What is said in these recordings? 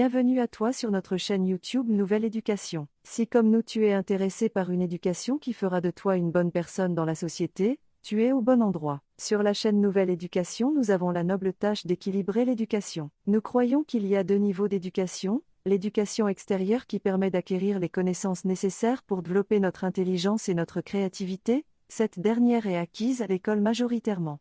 Bienvenue à toi sur notre chaîne YouTube Nouvelle Éducation. Si comme nous tu es intéressé par une éducation qui fera de toi une bonne personne dans la société, tu es au bon endroit. Sur la chaîne Nouvelle Éducation, nous avons la noble tâche d'équilibrer l'éducation. Nous croyons qu'il y a deux niveaux d'éducation, l'éducation extérieure qui permet d'acquérir les connaissances nécessaires pour développer notre intelligence et notre créativité, cette dernière est acquise à l'école majoritairement.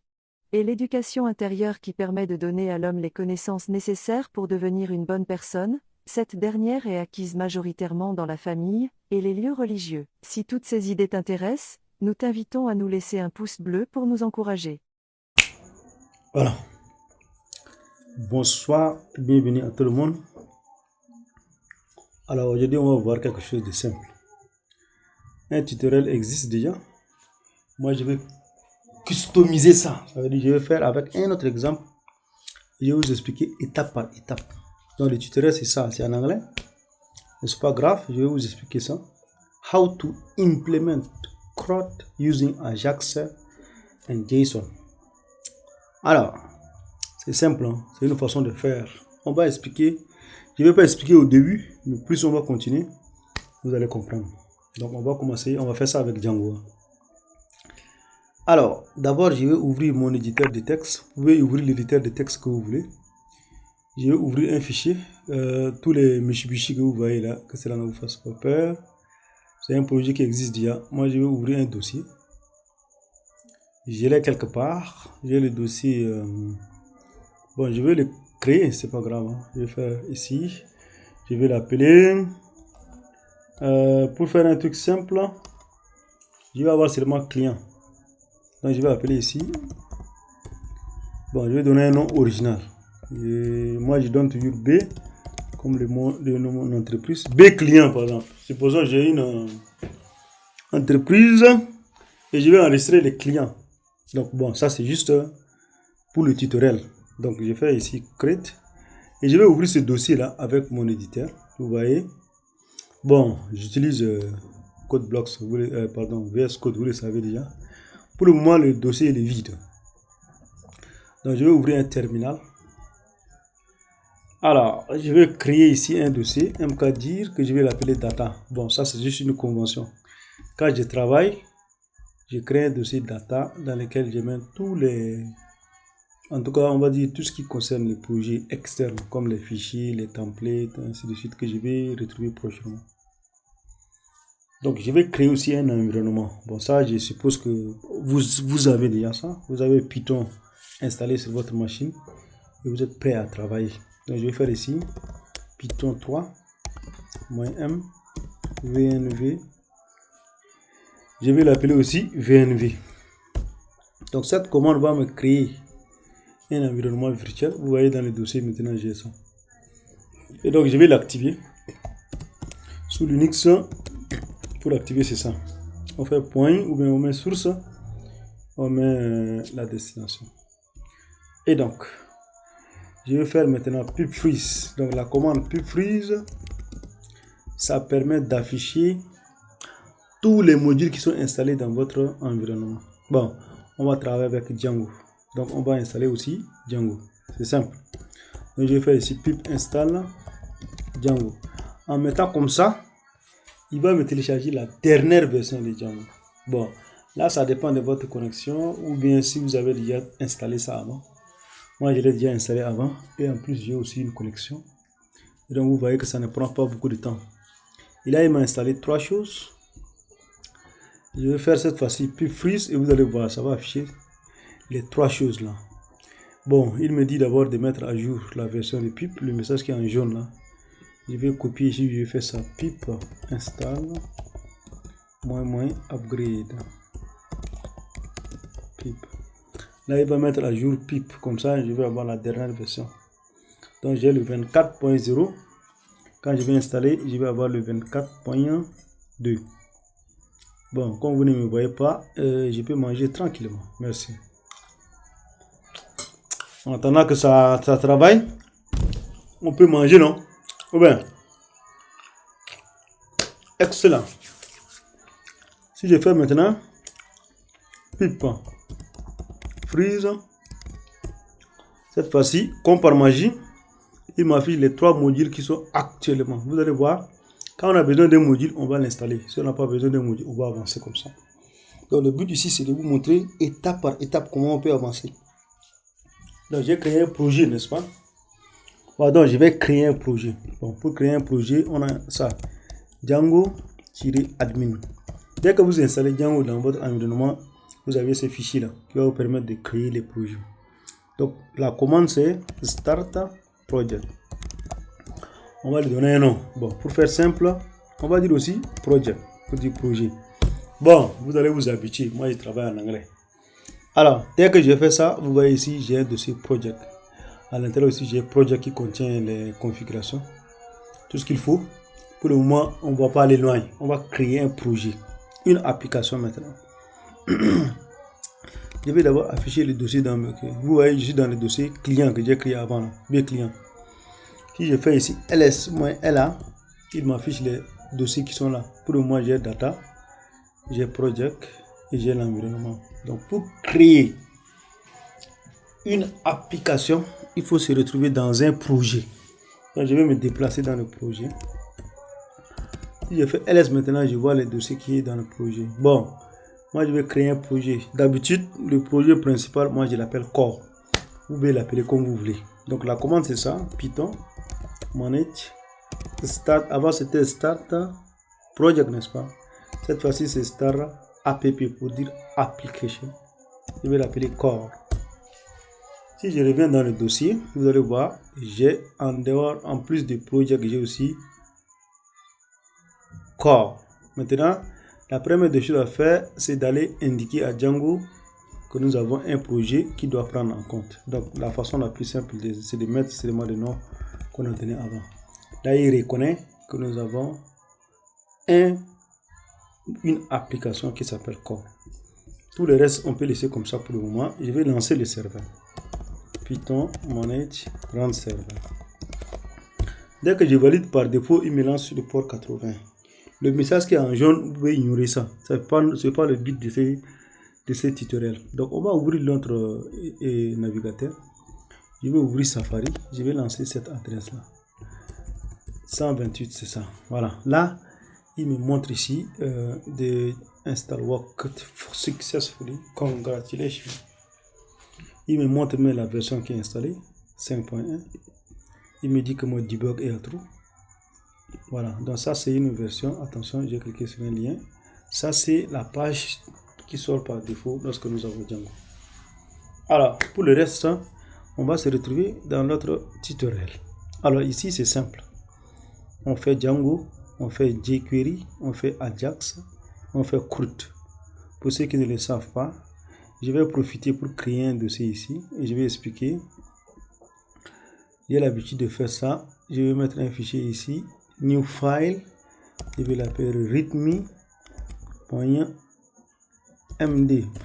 Et l'éducation intérieure qui permet de donner à l'homme les connaissances nécessaires pour devenir une bonne personne, cette dernière est acquise majoritairement dans la famille et les lieux religieux. Si toutes ces idées t'intéressent, nous t'invitons à nous laisser un pouce bleu pour nous encourager. Voilà. Bonsoir, bienvenue à tout le monde. Alors aujourd'hui, on va voir quelque chose de simple. Un tutoriel existe déjà. Moi, je vais customiser ça. Ça veut dire que je vais faire avec un autre exemple. Je vais vous expliquer étape par étape. Donc le tutoriel, c'est ça, c'est en anglais. Mais c'est pas grave, je vais vous expliquer ça. How to implement CRUD using Ajax and JSON. Alors, c'est simple, hein? C'est une façon de faire. On va expliquer. Je ne vais pas expliquer au début, mais plus on va continuer, vous allez comprendre. Donc on va commencer, on va faire ça avec Django. Alors, d'abord, je vais ouvrir mon éditeur de texte. Vous pouvez ouvrir l'éditeur de texte que vous voulez. Je vais ouvrir un fichier. Tous les Mitsubishi que vous voyez là, que cela ne vous fasse pas peur. C'est un projet qui existe déjà. Moi, je vais ouvrir un dossier. Je l'ai quelque part. J'ai le dossier. Bon, je vais le créer, c'est pas grave. Hein. Je vais faire ici. Je vais l'appeler. Pour faire un truc simple, je vais avoir seulement client. Donc je vais appeler ici. Bon, je vais donner un nom original. Et moi, je donne toujours B comme le nom de mon entreprise. B client, par exemple. C'est pour ça que j'ai une entreprise et je vais enregistrer les clients. Donc bon, ça c'est juste pour le tutoriel. Donc je fais ici create et je vais ouvrir ce dossier là avec mon éditeur. Vous voyez. Bon, j'utilise CodeBlocks, VS Code, vous le savez déjà. Pour le moment, le dossier est vide. Donc, je vais ouvrir un terminal. Alors, je vais créer ici un dossier, mkdir, que je vais l'appeler data. Bon, ça, c'est juste une convention. Quand je travaille, je crée un dossier data dans lequel je mets tous les... En tout cas, on va dire tout ce qui concerne les projets externes, comme les fichiers, les templates, ainsi de suite, que je vais retrouver prochainement. Donc, je vais créer aussi un environnement. Bon, ça, je suppose que vous avez déjà ça. Vous avez Python installé sur votre machine et vous êtes prêt à travailler. Donc, je vais faire ici Python 3 -m VNV. Je vais l'appeler aussi VNV. Donc, cette commande va me créer un environnement virtuel. Vous voyez dans le dossier, maintenant, j'ai ça. Et donc, je vais l'activer. Sous Linux, pour l'activer, c'est ça. On fait point ou bien on met source, on met la destination. Et donc, je vais faire maintenant pip freeze. Donc la commande pip freeze, ça permet d'afficher tous les modules qui sont installés dans votre environnement. Bon, on va travailler avec Django. Donc on va installer aussi Django. C'est simple. Donc je vais faire ici pip install Django. En mettant comme ça, il va me télécharger la dernière version de Django. Bon, là, ça dépend de votre connexion ou bien si vous avez déjà installé ça avant. Moi, je l'ai déjà installé avant et en plus, j'ai aussi une connexion. Et donc, vous voyez que ça ne prend pas beaucoup de temps. Et là, il m'a installé trois choses. Je vais faire cette fois-ci pip freeze et vous allez voir, ça va afficher les trois choses là. Bon, il me dit d'abord de mettre à jour la version de pip, le message qui est en jaune là. Je vais copier ici, je vais faire ça pip install upgrade pip. Là, il va mettre à jour pip, comme ça je vais avoir la dernière version. Donc j'ai le 24.0. Quand je vais installer, je vais avoir le 24.2. Bon, comme vous ne me voyez pas, je peux manger tranquillement. Merci. En attendant que ça travaille, on peut manger, non? Oh bien. Excellent. Si je fais maintenant pip freeze, cette fois-ci, comme par magie, il m'affiche les 3 modules qui sont actuellement. Vous allez voir, quand on a besoin d'un module, on va l'installer. Si on n'a pas besoin d'un module, on va avancer comme ça. Donc le but ici, c'est de vous montrer étape par étape comment on peut avancer. Donc j'ai créé un projet, n'est-ce pas? Pardon, je vais créer un projet. Bon, pour créer un projet, on a ça. Django-admin. Dès que vous installez Django dans votre environnement, vous avez ce fichier-là qui va vous permettre de créer les projets. Donc la commande c'est Start Project. On va lui donner un nom. Bon, pour faire simple, on va dire aussi Project, pour dire projet. Bon, vous allez vous habituer. Moi, je travaille en anglais. Alors, dès que j'ai fait ça, vous voyez ici, j'ai un dossier Project. À l'intérieur aussi, j'ai Project qui contient les configurations. Tout ce qu'il faut. Pour le moment, on ne va pas aller loin. On va créer un projet. Une application maintenant. Je vais d'abord afficher le dossier dans le... Vous voyez, je suis dans le dossier client que j'ai créé avant. Bien client. Si je fais ici ls-la, il m'affiche les dossiers qui sont là. Pour le moment, j'ai data, j'ai project et j'ai l'environnement. Donc, pour créer une application, il faut se retrouver dans un projet. Donc, je vais me déplacer dans le projet. Si je fais ls maintenant, je vois les dossiers qui sont dans le projet. Bon, moi, je vais créer un projet. D'habitude, le projet principal, moi, je l'appelle core. Vous pouvez l'appeler comme vous voulez. Donc, la commande, c'est ça. Python, manage, start. Avant, c'était start project, n'est-ce pas? Cette fois-ci, c'est start app pour dire application. Je vais l'appeler core. Si je reviens dans le dossier, vous allez voir, j'ai en dehors, en plus de project, j'ai aussi core. Maintenant, la première des choses à faire, c'est d'aller indiquer à Django que nous avons un projet qui doit prendre en compte. Donc, la façon la plus simple, c'est de mettre seulement le nom qu'on a donné avant. Là, il reconnaît que nous avons une application qui s'appelle core. Tout le reste, on peut laisser comme ça pour le moment. Je vais lancer le serveur. Python manage run server. Dès que je valide par défaut, il me lance sur le port 80. Le message qui est en jaune, vous pouvez ignorer ça. Ce n'est pas le but de ce tutoriel. Donc, on va ouvrir notre navigateur. Je vais ouvrir Safari. Je vais lancer cette adresse-là. 128, c'est ça. Voilà. Là, il me montre ici de install worked successfully. Congratulations. Il me montre même la version qui est installée, 5.1. Il me dit que mon debug est à true. Voilà, donc ça c'est une version. Attention, j'ai cliqué sur un lien. Ça c'est la page qui sort par défaut lorsque nous avons Django. Alors, pour le reste, on va se retrouver dans notre tutoriel. Alors ici c'est simple. On fait Django, on fait jQuery, on fait Ajax, on fait CRUD. Pour ceux qui ne le savent pas, je vais profiter pour créer un dossier ici et je vais expliquer. J'ai l'habitude de faire ça. Je vais mettre un fichier ici, new file. Je vais l'appeler readme.md.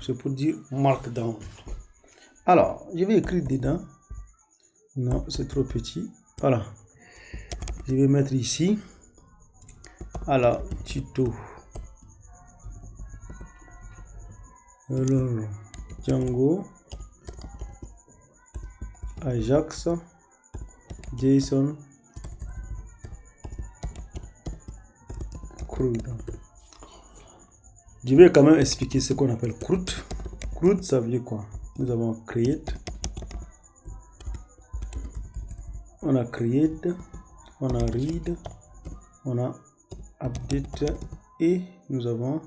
C'est pour dire markdown. Alors, je vais écrire dedans. Non, c'est trop petit. Voilà. Je vais mettre ici. Alors, tuto. Alors, Django, Ajax, JSON, CRUD. Je vais quand même expliquer ce qu'on appelle CRUD. CRUD, ça veut dire quoi? Nous avons create, on a create, on a read, on a update et nous avons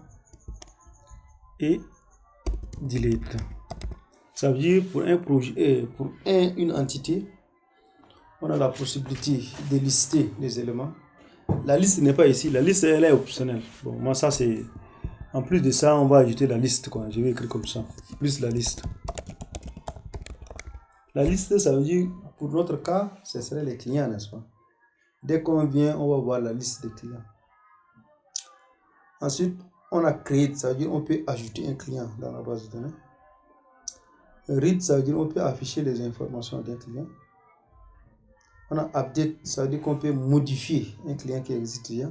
delete. Ça veut dire pour un projet, une entité, on a la possibilité de lister les éléments. La liste n'est pas ici, la liste elle est optionnelle. Bon, moi ça c'est, en plus de ça, on va ajouter la liste quoi. Je vais écrire comme ça, plus la liste. La liste, ça veut dire, pour notre cas, ce serait les clients, n'est-ce pas? Dès qu'on vient, on va voir la liste des clients. Ensuite, on a create, ça veut dire on peut ajouter un client dans la base de données. Read, ça veut dire on peut afficher les informations d'un client. On a update, ça veut dire qu'on peut modifier un client qui existe déjà. Et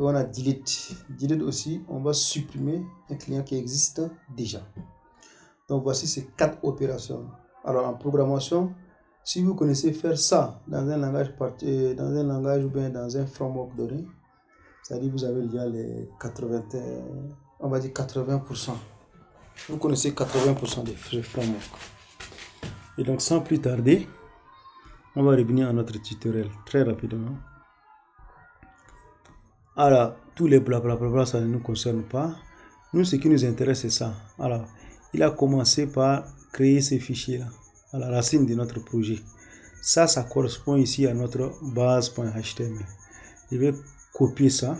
on a delete. Delete aussi, on va supprimer un client qui existe déjà. Donc voici ces 4 opérations. Alors en programmation, Si vous connaissez faire ça dans un langage ou bien dans un framework donné, c'est-à-dire vous avez déjà les 80, on va dire 80%. Vous connaissez 80% des frameworks. Et donc sans plus tarder, on va revenir à notre tutoriel très rapidement. Alors, tous les blablabla, ça ne nous concerne pas. Nous, ce qui nous intéresse, c'est ça. Alors, il a commencé par créer ces fichiers-là, à la racine de notre projet. Ça correspond ici à notre base.html. Je vais copier ça.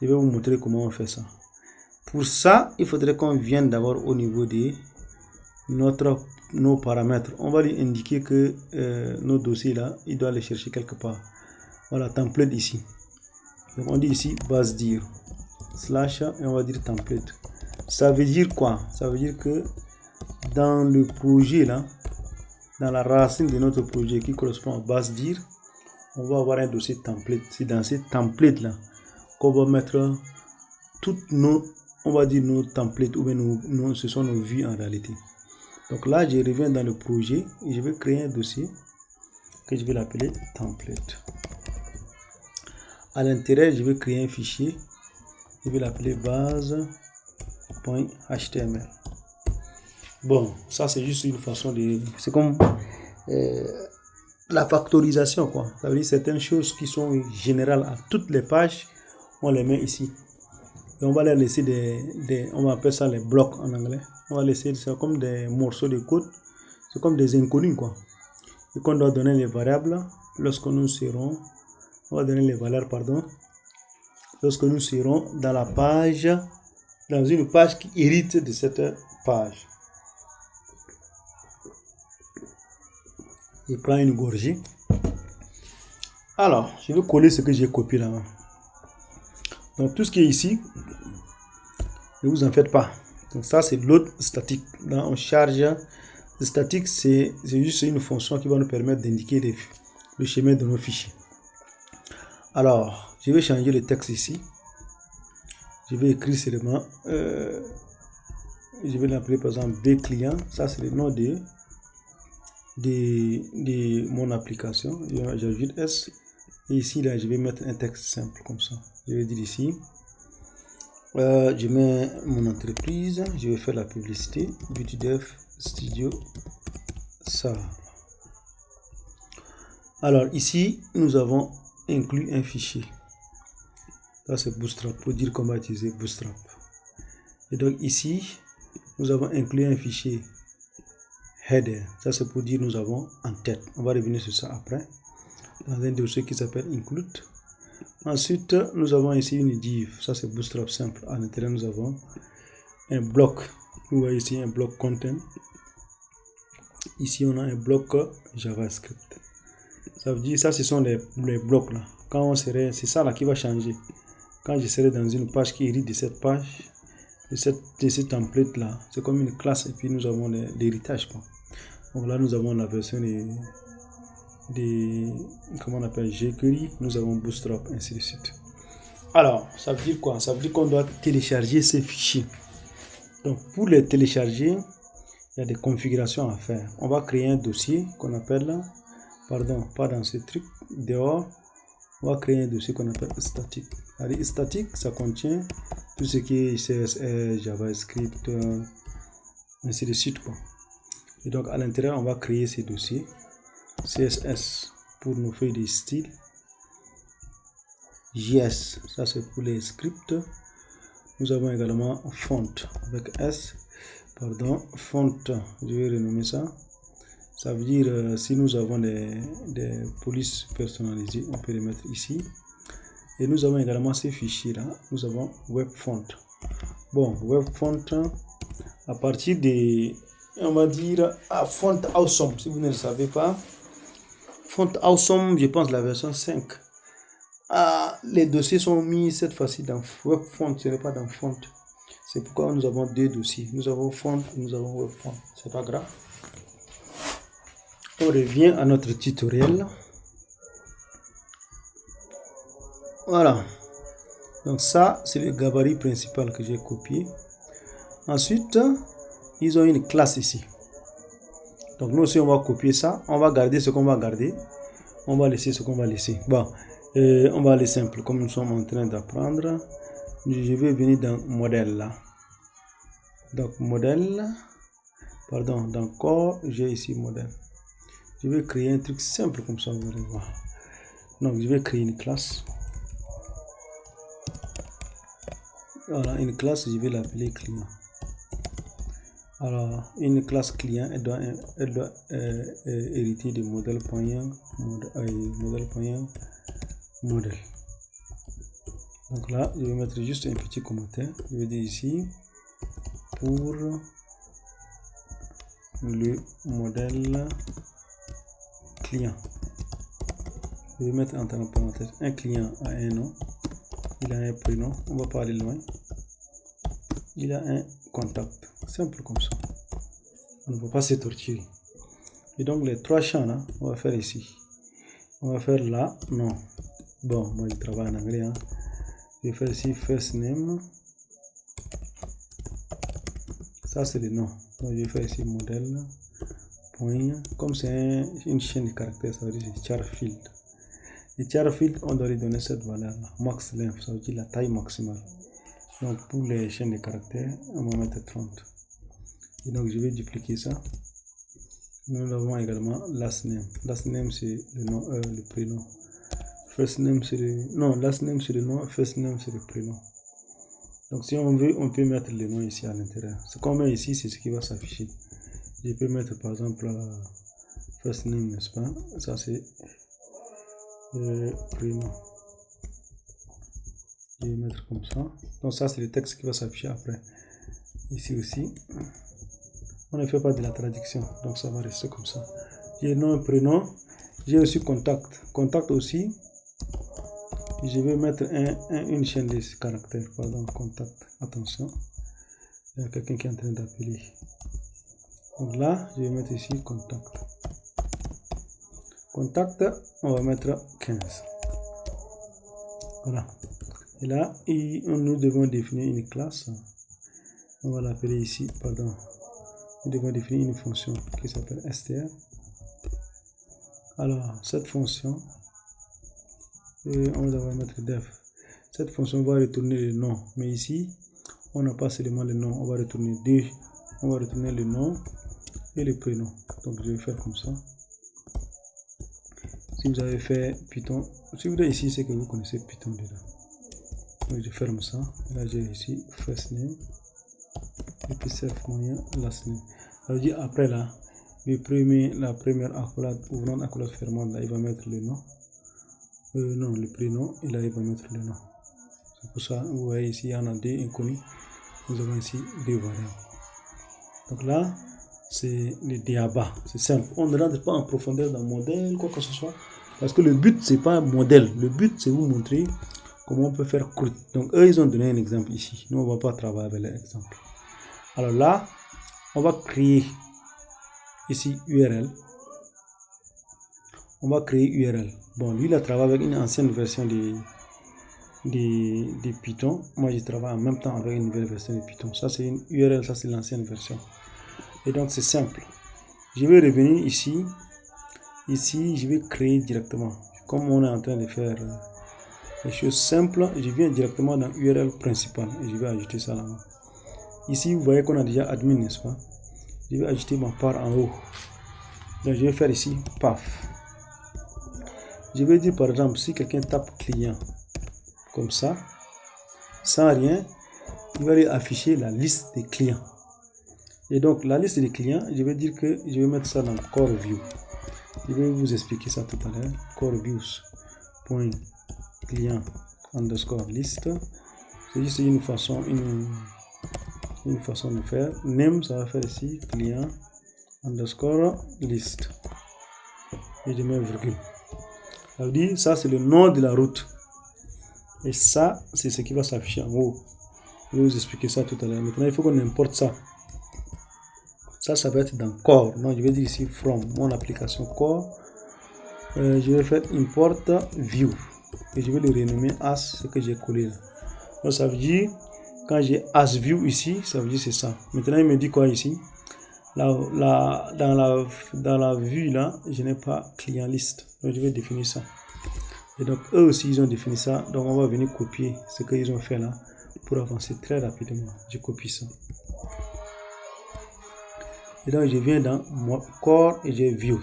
Je vais vous montrer comment on fait ça. Pour ça, il faudrait qu'on vienne d'abord au niveau de nos paramètres. On va lui indiquer que nos dossiers-là, il doit les chercher quelque part. Voilà, template ici. Donc on dit ici base dire slash et on va dire template. Ça veut dire quoi? Ça veut dire que dans le projet là, dans la racine de notre projet qui correspond à base dire, on va avoir un dossier template. C'est dans ces templates là qu'on va mettre toutes nos, on va dire nos templates ou bien ce sont nos vues en réalité. Donc là, je reviens dans le projet et je vais créer un dossier que je vais l'appeler template. À l'intérieur, je vais créer un fichier. Je vais l'appeler base.html. Bon, ça c'est juste une façon de... C'est comme la factorisation, quoi. Ça veut dire certaines choses qui sont générales à toutes les pages, on les met ici. Et on va les laisser on va appeler ça les blocs en anglais. On va laisser ça comme des morceaux de code. C'est comme des inconnus, quoi. Et qu'on doit donner les variables lorsque nous serons... On va donner les valeurs, pardon, lorsque nous serons dans la page, dans une page qui hérite de cette page. Je prends une gorgée. Alors, je vais coller ce que j'ai copié là. Donc, tout ce qui est ici, ne vous en faites pas. Donc, ça, c'est load statique. Là, on charge. Le statique, c'est juste une fonction qui va nous permettre d'indiquer le chemin de nos fichiers. Alors, je vais changer le texte ici. Je vais écrire seulement, je vais l'appeler par exemple B client. Ça, c'est le nom de mon application. J'ajoute S. Et ici, là, je vais mettre un texte simple comme ça. Je vais dire ici, je mets mon entreprise. Je vais faire la publicité. BeautyDev Studio. Ça. Alors, ici, nous avons inclut un fichier. Ça c'est Bootstrap pour dire qu'on va utiliser Bootstrap. Et donc ici, nous avons inclus un fichier header. Ça c'est pour dire nous avons en tête. On va revenir sur ça après. Dans un dossier qui s'appelle include. Ensuite, nous avons ici une div. Ça c'est Bootstrap simple. À l'intérieur, nous avons un bloc. Vous voyez ici un bloc content. Ici, on a un bloc JavaScript. Ça veut dire ça, ce sont les blocs là. Quand on serait, c'est ça là qui va changer. Quand je serai dans une page qui hérite de cette page, de ce template là, c'est comme une classe et puis nous avons l'héritage. Donc là, nous avons la version comment on appelle jQuery, nous avons Bootstrap, ainsi de suite. Alors, ça veut dire quoi? Ça veut dire qu'on doit télécharger ces fichiers. Donc pour les télécharger, il y a des configurations à faire. On va créer un dossier qu'on appelle, pardon, pas dans ce truc, dehors, on va créer un dossier qu'on appelle statique. Alors, statique, ça contient tout ce qui est CSS, JavaScript, ainsi de suite, quoi. Et donc à l'intérieur, on va créer ces dossiers. CSS pour nos feuilles de style. JS, ça c'est pour les scripts. Nous avons également font avec S. Pardon, font, je vais renommer ça. Ça veut dire si nous avons des polices personnalisées, on peut les mettre ici. Et nous avons également ces fichiers là. Nous avons web font. Bon, web font à partir des, on va dire à font awesome. Si vous ne le savez pas, font awesome, je pense la version 5. Les dossiers sont mis cette fois-ci dans web font, ce n'est pas dans font. C'est pourquoi nous avons deux dossiers. Nous avons font et nous avons web font. C'est pas grave. On revient à notre tutoriel. Voilà. Donc ça, c'est le gabarit principal que j'ai copié. Ensuite, ils ont une classe ici. Donc nous aussi, on va copier ça. On va garder ce qu'on va garder. On va laisser ce qu'on va laisser. Bon, on va aller simple. Comme nous sommes en train d'apprendre, je vais venir dans modèle là. Donc modèle, pardon, dans corps, j'ai ici modèle. Je vais créer un truc simple comme ça, vous allez voir. Donc je vais créer une classe. Voilà, une classe, je vais l'appeler client. Alors, une classe client, elle doit hériter de modèle.modèle. Donc là, je vais mettre juste un petit commentaire. Je vais dire ici, pour le modèle client. Je vais mettre entre parenthèses, un client a un nom, il a un prénom, on va pas aller loin. Il a un contact, simple comme ça. On ne va pas se torturer. Et donc les trois champs là, on va faire ici. On va faire là, non. Bon, moi je travaille en anglais. Je vais faire ici first name. Ça c'est le nom. Donc je vais faire ici modèle. Point. Comme c'est une chaîne de caractères, ça veut dire c'est char field. Et char field, on doit lui donner cette valeur là. Max length, ça veut dire la taille maximale. Donc pour les chaînes de caractères, on va mettre 30. Et donc je vais dupliquer ça. Nous avons également last name. Last name c'est le nom, le prénom. First name c'est le non, last name c'est le nom, first name c'est le prénom. Donc si on veut, on peut mettre le nom ici à l'intérieur. Ce qu'on met ici, c'est ce qui va s'afficher. Je peux mettre par exemple first name, n'est-ce pas? Ça c'est prénom. Je vais mettre comme ça. Donc ça c'est le texte qui va s'afficher après. Ici aussi. On ne fait pas de la traduction, donc ça va rester comme ça. J'ai nom et prénom. J'ai aussi contact. Contact aussi. Je vais mettre une chaîne de caractères. Pardon, contact. Attention. Il y a quelqu'un qui est en train d'appeler. Donc là, je vais mettre ici contact. Contact, on va mettre 15. Voilà. Et là, nous devons définir une classe. On va l'appeler ici, pardon. Nous devons définir une fonction qui s'appelle str. Alors, cette fonction, on va mettre def. Cette fonction va retourner le nom. Mais ici, on n'a pas seulement le nom. On va retourner deux. On va retourner le nom et le prénom. Donc, je vais faire comme ça. Si vous avez fait Python, si vous êtes ici, c'est que vous connaissez Python dedans. Donc, je ferme ça. Là, j'ai ici first name. Et puis self moyen last name. Ça veut dire après là, la première accolade, ouvrant accolade fermante, là il va mettre le nom. Non, le prénom, et là il va mettre le nom. C'est pour ça, vous voyez ici, il y en a deux inconnus. Nous avons ici deux variables. Donc là, c'est le diabat. C'est simple. On ne rentre pas en profondeur dans le modèle, quoi que ce soit. Parce que le but, c'est pas un modèle. Le but, c'est vous montrer comment on peut faire court. Donc eux, ils ont donné un exemple ici. Nous, on ne va pas travailler avec l'exemple. Alors là, on va créer ici URL. On va créer URL. Bon, lui, il a travaillé avec une ancienne version de Python. Moi, je travaille en même temps avec une nouvelle version de Python. Ça, c'est une URL, ça, c'est l'ancienne version. Et donc, c'est simple. Je vais revenir ici. Ici, je vais créer directement. Comme on est en train de faire les choses simples, je viens directement dans URL principal et je vais ajouter ça là-bas. Ici, vous voyez qu'on a déjà admin, n'est-ce pas? Je vais ajouter ma part en haut. Donc, je vais faire ici, paf. Je vais dire, par exemple, si quelqu'un tape client, comme ça, sans rien, il va lui afficher la liste des clients. Et donc, la liste des clients, je vais dire que je vais mettre ça dans core view. Je vais vous expliquer ça tout à l'heure. Core views.client underscore list. C'est juste une façon de faire. Name, ça va faire ici client underscore list. Et je mets virgule. Ça veut dire, ça c'est le nom de la route. Et ça, c'est ce qui va s'afficher en haut. Je vais vous expliquer ça tout à l'heure. Maintenant, il faut qu'on importe ça. Ça va être dans core. Non, je vais dire ici from mon application core. Je vais faire import view. Et je vais le renommer as ce que j'ai collé là. Donc, ça veut dire, quand j'ai as view ici, ça veut dire c'est ça. Maintenant, il me dit quoi ici? Dans la vue là, je n'ai pas client liste. Donc je vais définir ça. Et donc eux aussi ils ont défini ça. Donc on va venir copier ce qu'ils ont fait là pour avancer très rapidement. Je copie ça. Et donc je viens dans mon core et j'ai views.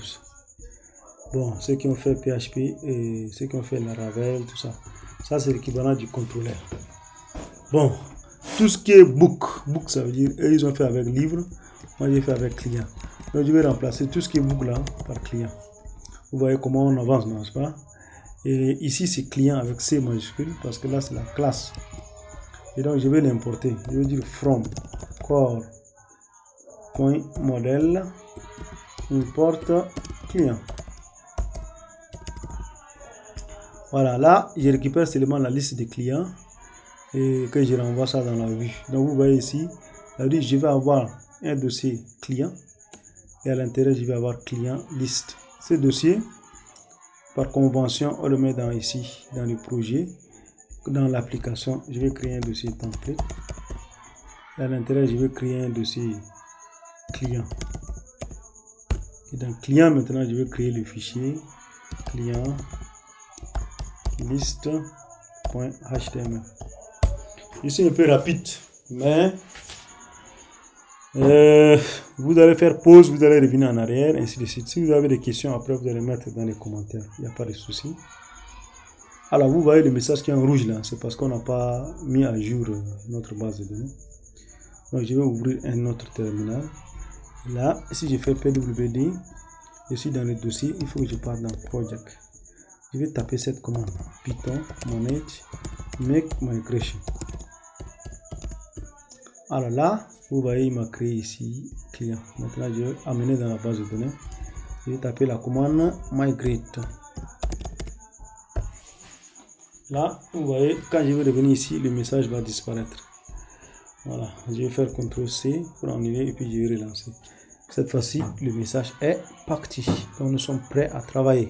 Bon, ceux qui ont fait PHP et ceux qui ont fait Laravel, tout ça. Ça c'est l'équivalent du contrôleur. Bon, tout ce qui est book ça veut dire eux ils ont fait avec livre, moi j'ai fait avec client. Donc je vais remplacer tout ce qui est book là par client. Vous voyez comment on avance, n'est-ce pas? Et ici c'est client avec C majuscule parce que là c'est la classe. Et donc je vais l'importer. Je vais dire from core.model import client. Voilà, là je récupère seulement la liste des clients et que je renvoie ça dans la vue. Donc vous voyez ici, ça veut dire je vais avoir un dossier client et à l'intérieur je vais avoir client liste. Ce dossier, par convention, on le met dans ici, dans le projet. Dans l'application, je vais créer un dossier template. Et à l'intérieur, je vais créer un dossier client. Et dans client, maintenant, je vais créer le fichier client liste.html. Je suis un peu rapide, mais vous allez faire pause, vous allez revenir en arrière, ainsi de suite. Si vous avez des questions, après, vous allez mettre dans les commentaires. Il n'y a pas de souci. Alors, vous voyez le message qui est en rouge là, c'est parce qu'on n'a pas mis à jour notre base de données. Donc, je vais ouvrir un autre terminal. Là, si je fais pwd, je suis dans le dossier, il faut que je parte dans project. Je vais taper cette commande, python manage make migration. Alors là, vous voyez, il m'a créé ici client. Maintenant, je vais amener dans la base de données. Je vais taper la commande migrate. Là, vous voyez, quand je vais revenir ici, le message va disparaître. Voilà, je vais faire CTRL-C pour annuler et puis je vais relancer. Cette fois-ci, le message est parti. Donc, nous sommes prêts à travailler.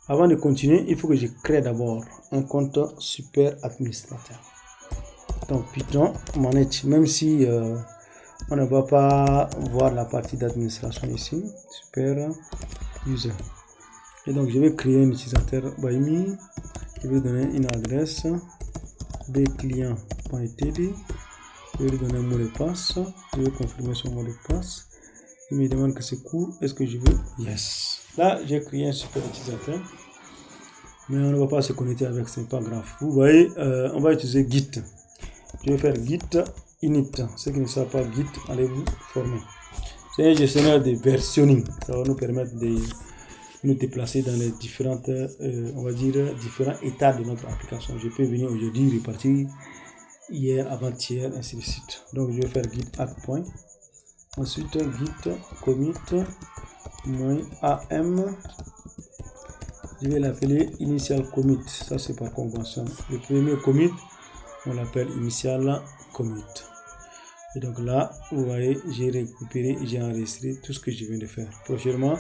Avant de continuer, il faut que je crée d'abord un compte super administrateur. Donc, Python manage, même si on ne va pas voir la partie d'administration ici, super user. Et donc, je vais créer un utilisateur by me. Je vais donner une adresse bclient.td. Je vais lui donner un mot de passe. Je vais confirmer son mot de passe. Il me demande que c'est court. Est-ce que je veux? Yes. Là, j'ai créé un super utilisateur. Mais on ne va pas se connecter avec, c'est pas grave. Vous voyez, on va utiliser Git. Je vais faire Git init. Ceux qui ne savent pas Git, allez vous former. C'est un gestionnaire de versionning. Ça va nous permettre de nous déplacer dans les différentes, on va dire, différents états de notre application. Je peux venir aujourd'hui, repartir hier, avant-hier, ainsi de suite. Donc, je vais faire git add point. Ensuite, git commit -am. Je vais l'appeler initial commit. Ça, c'est par convention. Le premier commit, on l'appelle initial commit. Et donc là, vous voyez, j'ai récupéré, j'ai enregistré tout ce que je viens de faire. Prochainement,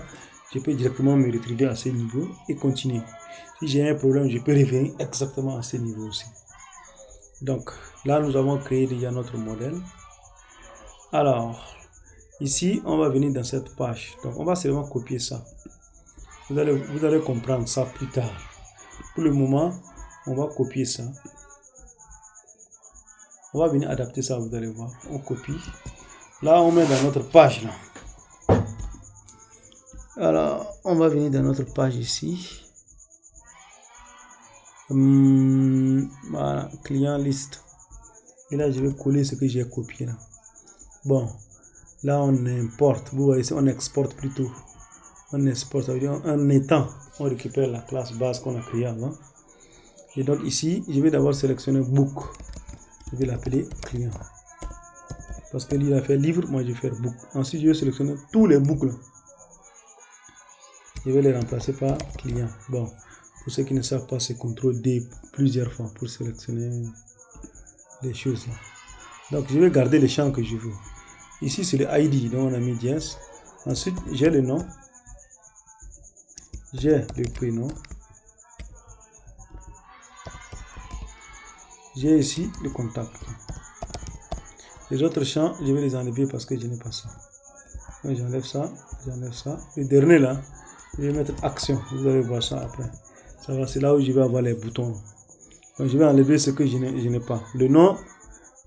je peux directement me retribuer à ce niveau et continuer. Si j'ai un problème, je peux revenir exactement à ce niveau aussi. Donc, là, nous avons créé déjà notre modèle. Alors, ici, on va venir dans cette page. Donc, on va seulement copier ça. Vous allez comprendre ça plus tard. Pour le moment, on va copier ça. On va venir adapter ça, vous allez voir. On copie. Là, on met dans notre page. Là. Alors, on va venir dans notre page ici. Voilà, client liste. Et là, je vais coller ce que j'ai copié. Là. Bon, là, on importe. Vous voyez, on exporte plutôt. On exporte, ça veut dire en étant, on récupère la classe base qu'on a créée avant. Et donc ici, je vais d'abord sélectionner book. Je vais l'appeler client. Parce que lui, il a fait livre, moi je vais faire book. Ensuite, je vais sélectionner tous les books. Là. Je vais les remplacer par client. Bon, pour ceux qui ne savent pas, c'est CTRL D plusieurs fois pour sélectionner les choses. Là. Donc, je vais garder les champs que je veux. Ici, c'est le ID, donc on a mis yes. Ensuite, j'ai le nom. J'ai le prénom. J'ai ici le contact. Les autres champs, je vais les enlever parce que je n'ai pas ça. Donc, j'enlève ça, j'enlève ça. Le dernier là, je vais mettre action. Vous allez voir ça après. Ça va, c'est là où je vais avoir les boutons. Donc, je vais enlever ce que je n'ai pas. Le nom,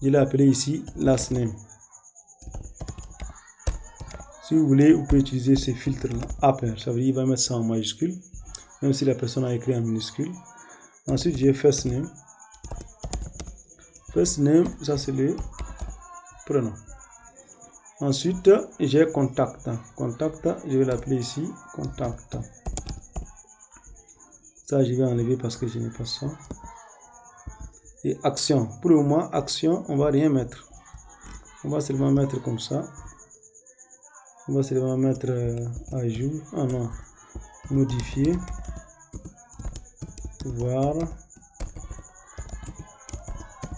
je l'ai appelé ici last name. Si vous voulez, vous pouvez utiliser ces filtres-là. Upper, ça veut dire qu'il va mettre ça en majuscule, même si la personne a écrit en minuscule. Ensuite, j'ai first name. First name, ça c'est le prénom. Ensuite, j'ai contact. Contact, je vais l'appeler ici contact. Ça, je vais enlever parce que je n'ai pas ça. Et action. Pour le moment, action, on va rien mettre. On va seulement mettre comme ça. On va seulement mettre à jour. Ah non. Modifier. Voir.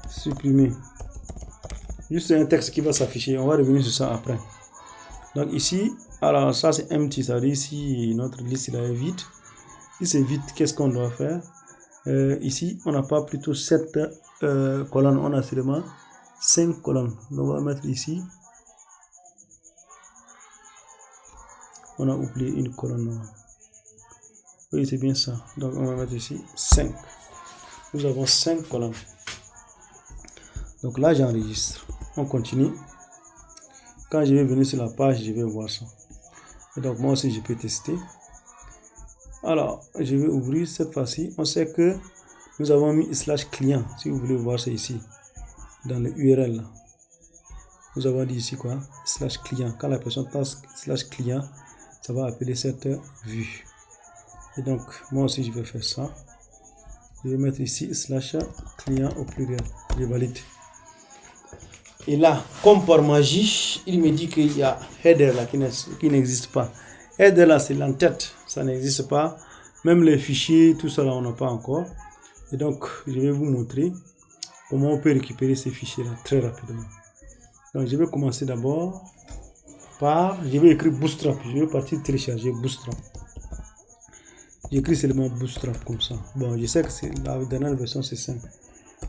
Supprimer. Juste un texte qui va s'afficher. On va revenir sur ça après. Donc ici, alors ça c'est empty. Ça veut dire ici notre liste là est vide. Si c'est vide, qu'est-ce qu'on doit faire? Ici, on n'a pas plutôt 7 colonnes. On a seulement 5 colonnes. Donc on va mettre ici. On a oublié une colonne. Oui, c'est bien ça. Donc on va mettre ici 5. Nous avons 5 colonnes. Donc là, j'enregistre. On continue. Quand je vais venir sur la page, je vais voir ça. Et donc moi aussi, je peux tester. Alors, je vais ouvrir cette fois-ci. On sait que nous avons mis /client. Si vous voulez voir, c'est ici. Dans le URL. Là. Nous avons dit ici quoi? /client. Quand la personne tape /client, ça va appeler cette vue. Et donc, moi aussi, je vais faire ça. Je vais mettre ici /client au pluriel. Je valide. Et là, comme par magie, il me dit qu'il y a header là qui n'existe pas. Header là, c'est l'entête. Ça n'existe pas. Même les fichiers, tout ça là, on n'a pas encore. Et donc, je vais vous montrer comment on peut récupérer ces fichiers là très rapidement. Donc, je vais commencer d'abord par... Je vais écrire Bootstrap. Je vais partir télécharger Bootstrap. J'écris seulement Bootstrap comme ça. Bon, je sais que c'est la dernière version, c'est 5.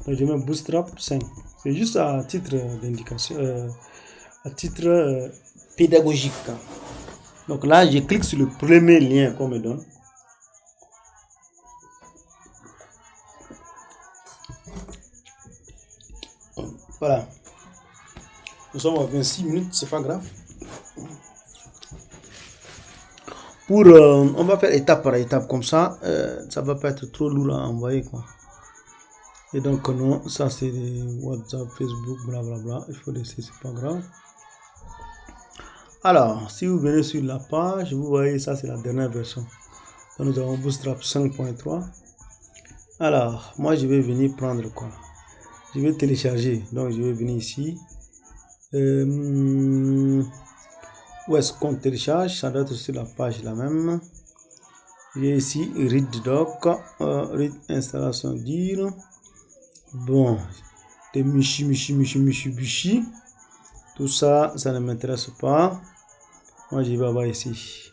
Donc, je mets Bootstrap 5. C'est juste à titre d'indication, à titre pédagogique. Donc là, je clique sur le premier lien qu'on me donne. Voilà. Nous sommes à 26 minutes, c'est pas grave. On va faire étape par étape comme ça. Ça va pas être trop lourd à envoyer quoi. Et donc non, ça c'est WhatsApp, Facebook, blablabla. Il faut laisser, c'est pas grave. Alors, si vous venez sur la page, vous voyez ça c'est la dernière version. Donc, nous avons Bootstrap 5.3. Alors, moi je vais venir prendre quoi? Je vais télécharger. Donc je vais venir ici. Où est-ce qu'on télécharge? Ça doit être sur la page la même. J'ai ici read doc, read installation dire. Bon, des michi. Tout ça, ça ne m'intéresse pas. Moi, je vais avoir ici.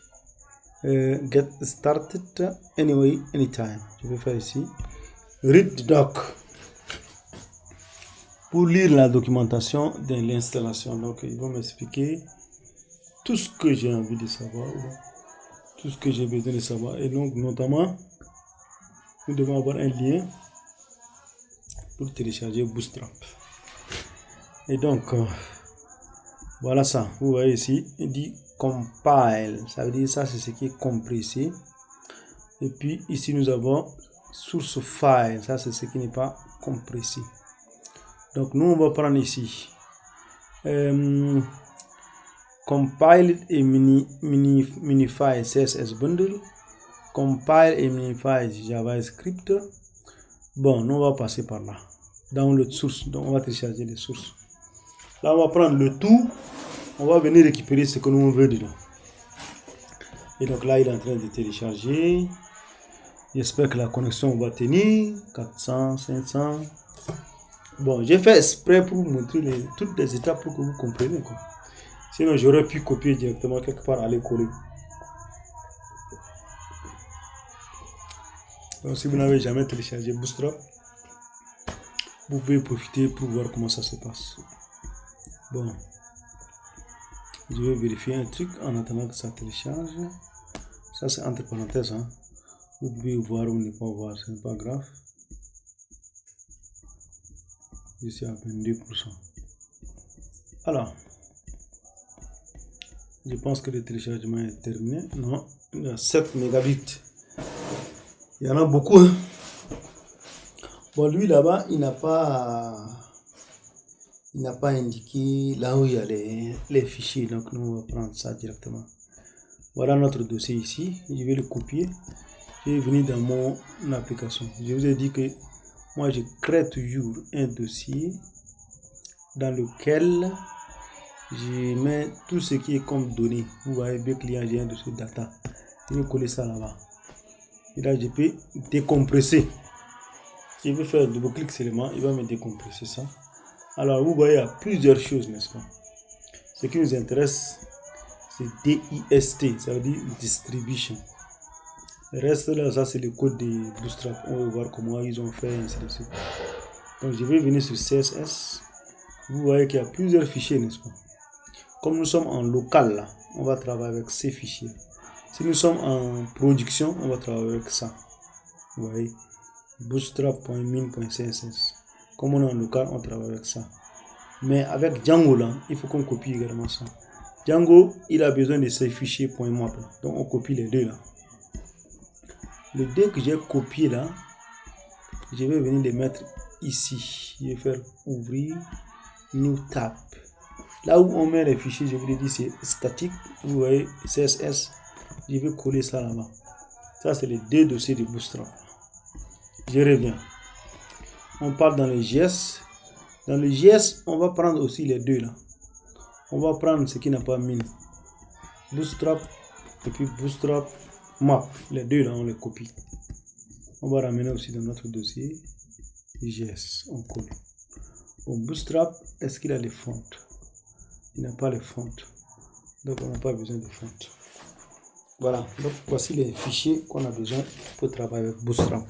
Get started anyway, anytime. Je vais faire ici. Read doc. Pour lire la documentation de l'installation. Donc, ils vont m'expliquer tout ce que j'ai envie de savoir. Tout ce que j'ai besoin de savoir. Et donc, notamment, nous devons avoir un lien pour télécharger Bootstrap. Et donc, voilà ça. Vous voyez ici, il dit compile. Ça veut dire ça, c'est ce qui est compressé. Et puis, ici, nous avons source file. Ça, c'est ce qui n'est pas compressé. Donc, nous, on va prendre ici. Compile et minify CSS bundle. Compile et minify JavaScript. Bon, nous, on va passer par là. Dans le source. Donc, on va télécharger les sources. Là, on va prendre le tout. On va venir récupérer ce que nous veut dedans. Et donc là, il est en train de télécharger. J'espère que la connexion va tenir. 400, 500. Bon, j'ai fait exprès pour vous montrer toutes les étapes pour que vous compreniez. Quoi. Sinon, j'aurais pu copier directement quelque part, aller coller. Donc, si vous n'avez jamais téléchargé Bootstrap, vous pouvez profiter pour voir comment ça se passe. Bon. Je vais vérifier un truc en attendant que ça télécharge. Ça c'est entre parenthèses, hein. Vous pouvez voir ou ne pas voir, ce n'est pas grave. Je suis à 22%. Alors, je pense que le téléchargement est terminé. Non, il y a 7 mégabits. Il y en a beaucoup, hein. Bon, lui là-bas, il n'a pas indiqué là où il y a les fichiers. Donc, nous, on va prendre ça directement. Voilà notre dossier ici. Je vais le copier. Je vais venir dans mon application. Je vous ai dit que moi, je crée toujours un dossier dans lequel je mets tout ce qui est comme données. Vous voyez, bien client, j'ai un dossier data. Je vais coller ça là-bas. Et là, je peux décompresser. Je vais faire un double-clic seulement. Il va me décompresser ça. Alors, vous voyez, il y a plusieurs choses, n'est-ce pas? Ce qui nous intéresse, c'est DIST, ça veut dire Distribution. Le reste là, ça c'est le code de Bootstrap. On va voir comment ils ont fait, ainsi de suite. Donc, je vais venir sur CSS. Vous voyez qu'il y a plusieurs fichiers, n'est-ce pas? Comme nous sommes en local, là, on va travailler avec ces fichiers. Si nous sommes en production, on va travailler avec ça. Vous voyez, bootstrap.min.css. Comme on est en local, on travaille avec ça. Mais avec Django, là, il faut qu'on copie également ça. Django, il a besoin de ces fichiers .map. Donc, on copie les deux là. Les deux que j'ai copiés là, je vais venir les mettre ici. Je vais faire ouvrir, new tab. Là où on met les fichiers, je vous l'ai dit, c'est statique. Vous voyez, CSS. Je vais coller ça là-bas. Ça, c'est les deux dossiers de Bootstrap. Je reviens. On part dans le JS. Dans le JS, on va prendre aussi les deux là. On va prendre ce qui n'a pas mis. Bootstrap et puis Bootstrap Map. Les deux là, on les copie. On va ramener aussi dans notre dossier JS. On colle. Bon, Bootstrap, est-ce qu'il a les fontes? Il n'a pas les fontes. Donc, on n'a pas besoin de fontes. Voilà. Donc, voici les fichiers qu'on a besoin pour travailler avec Bootstrap.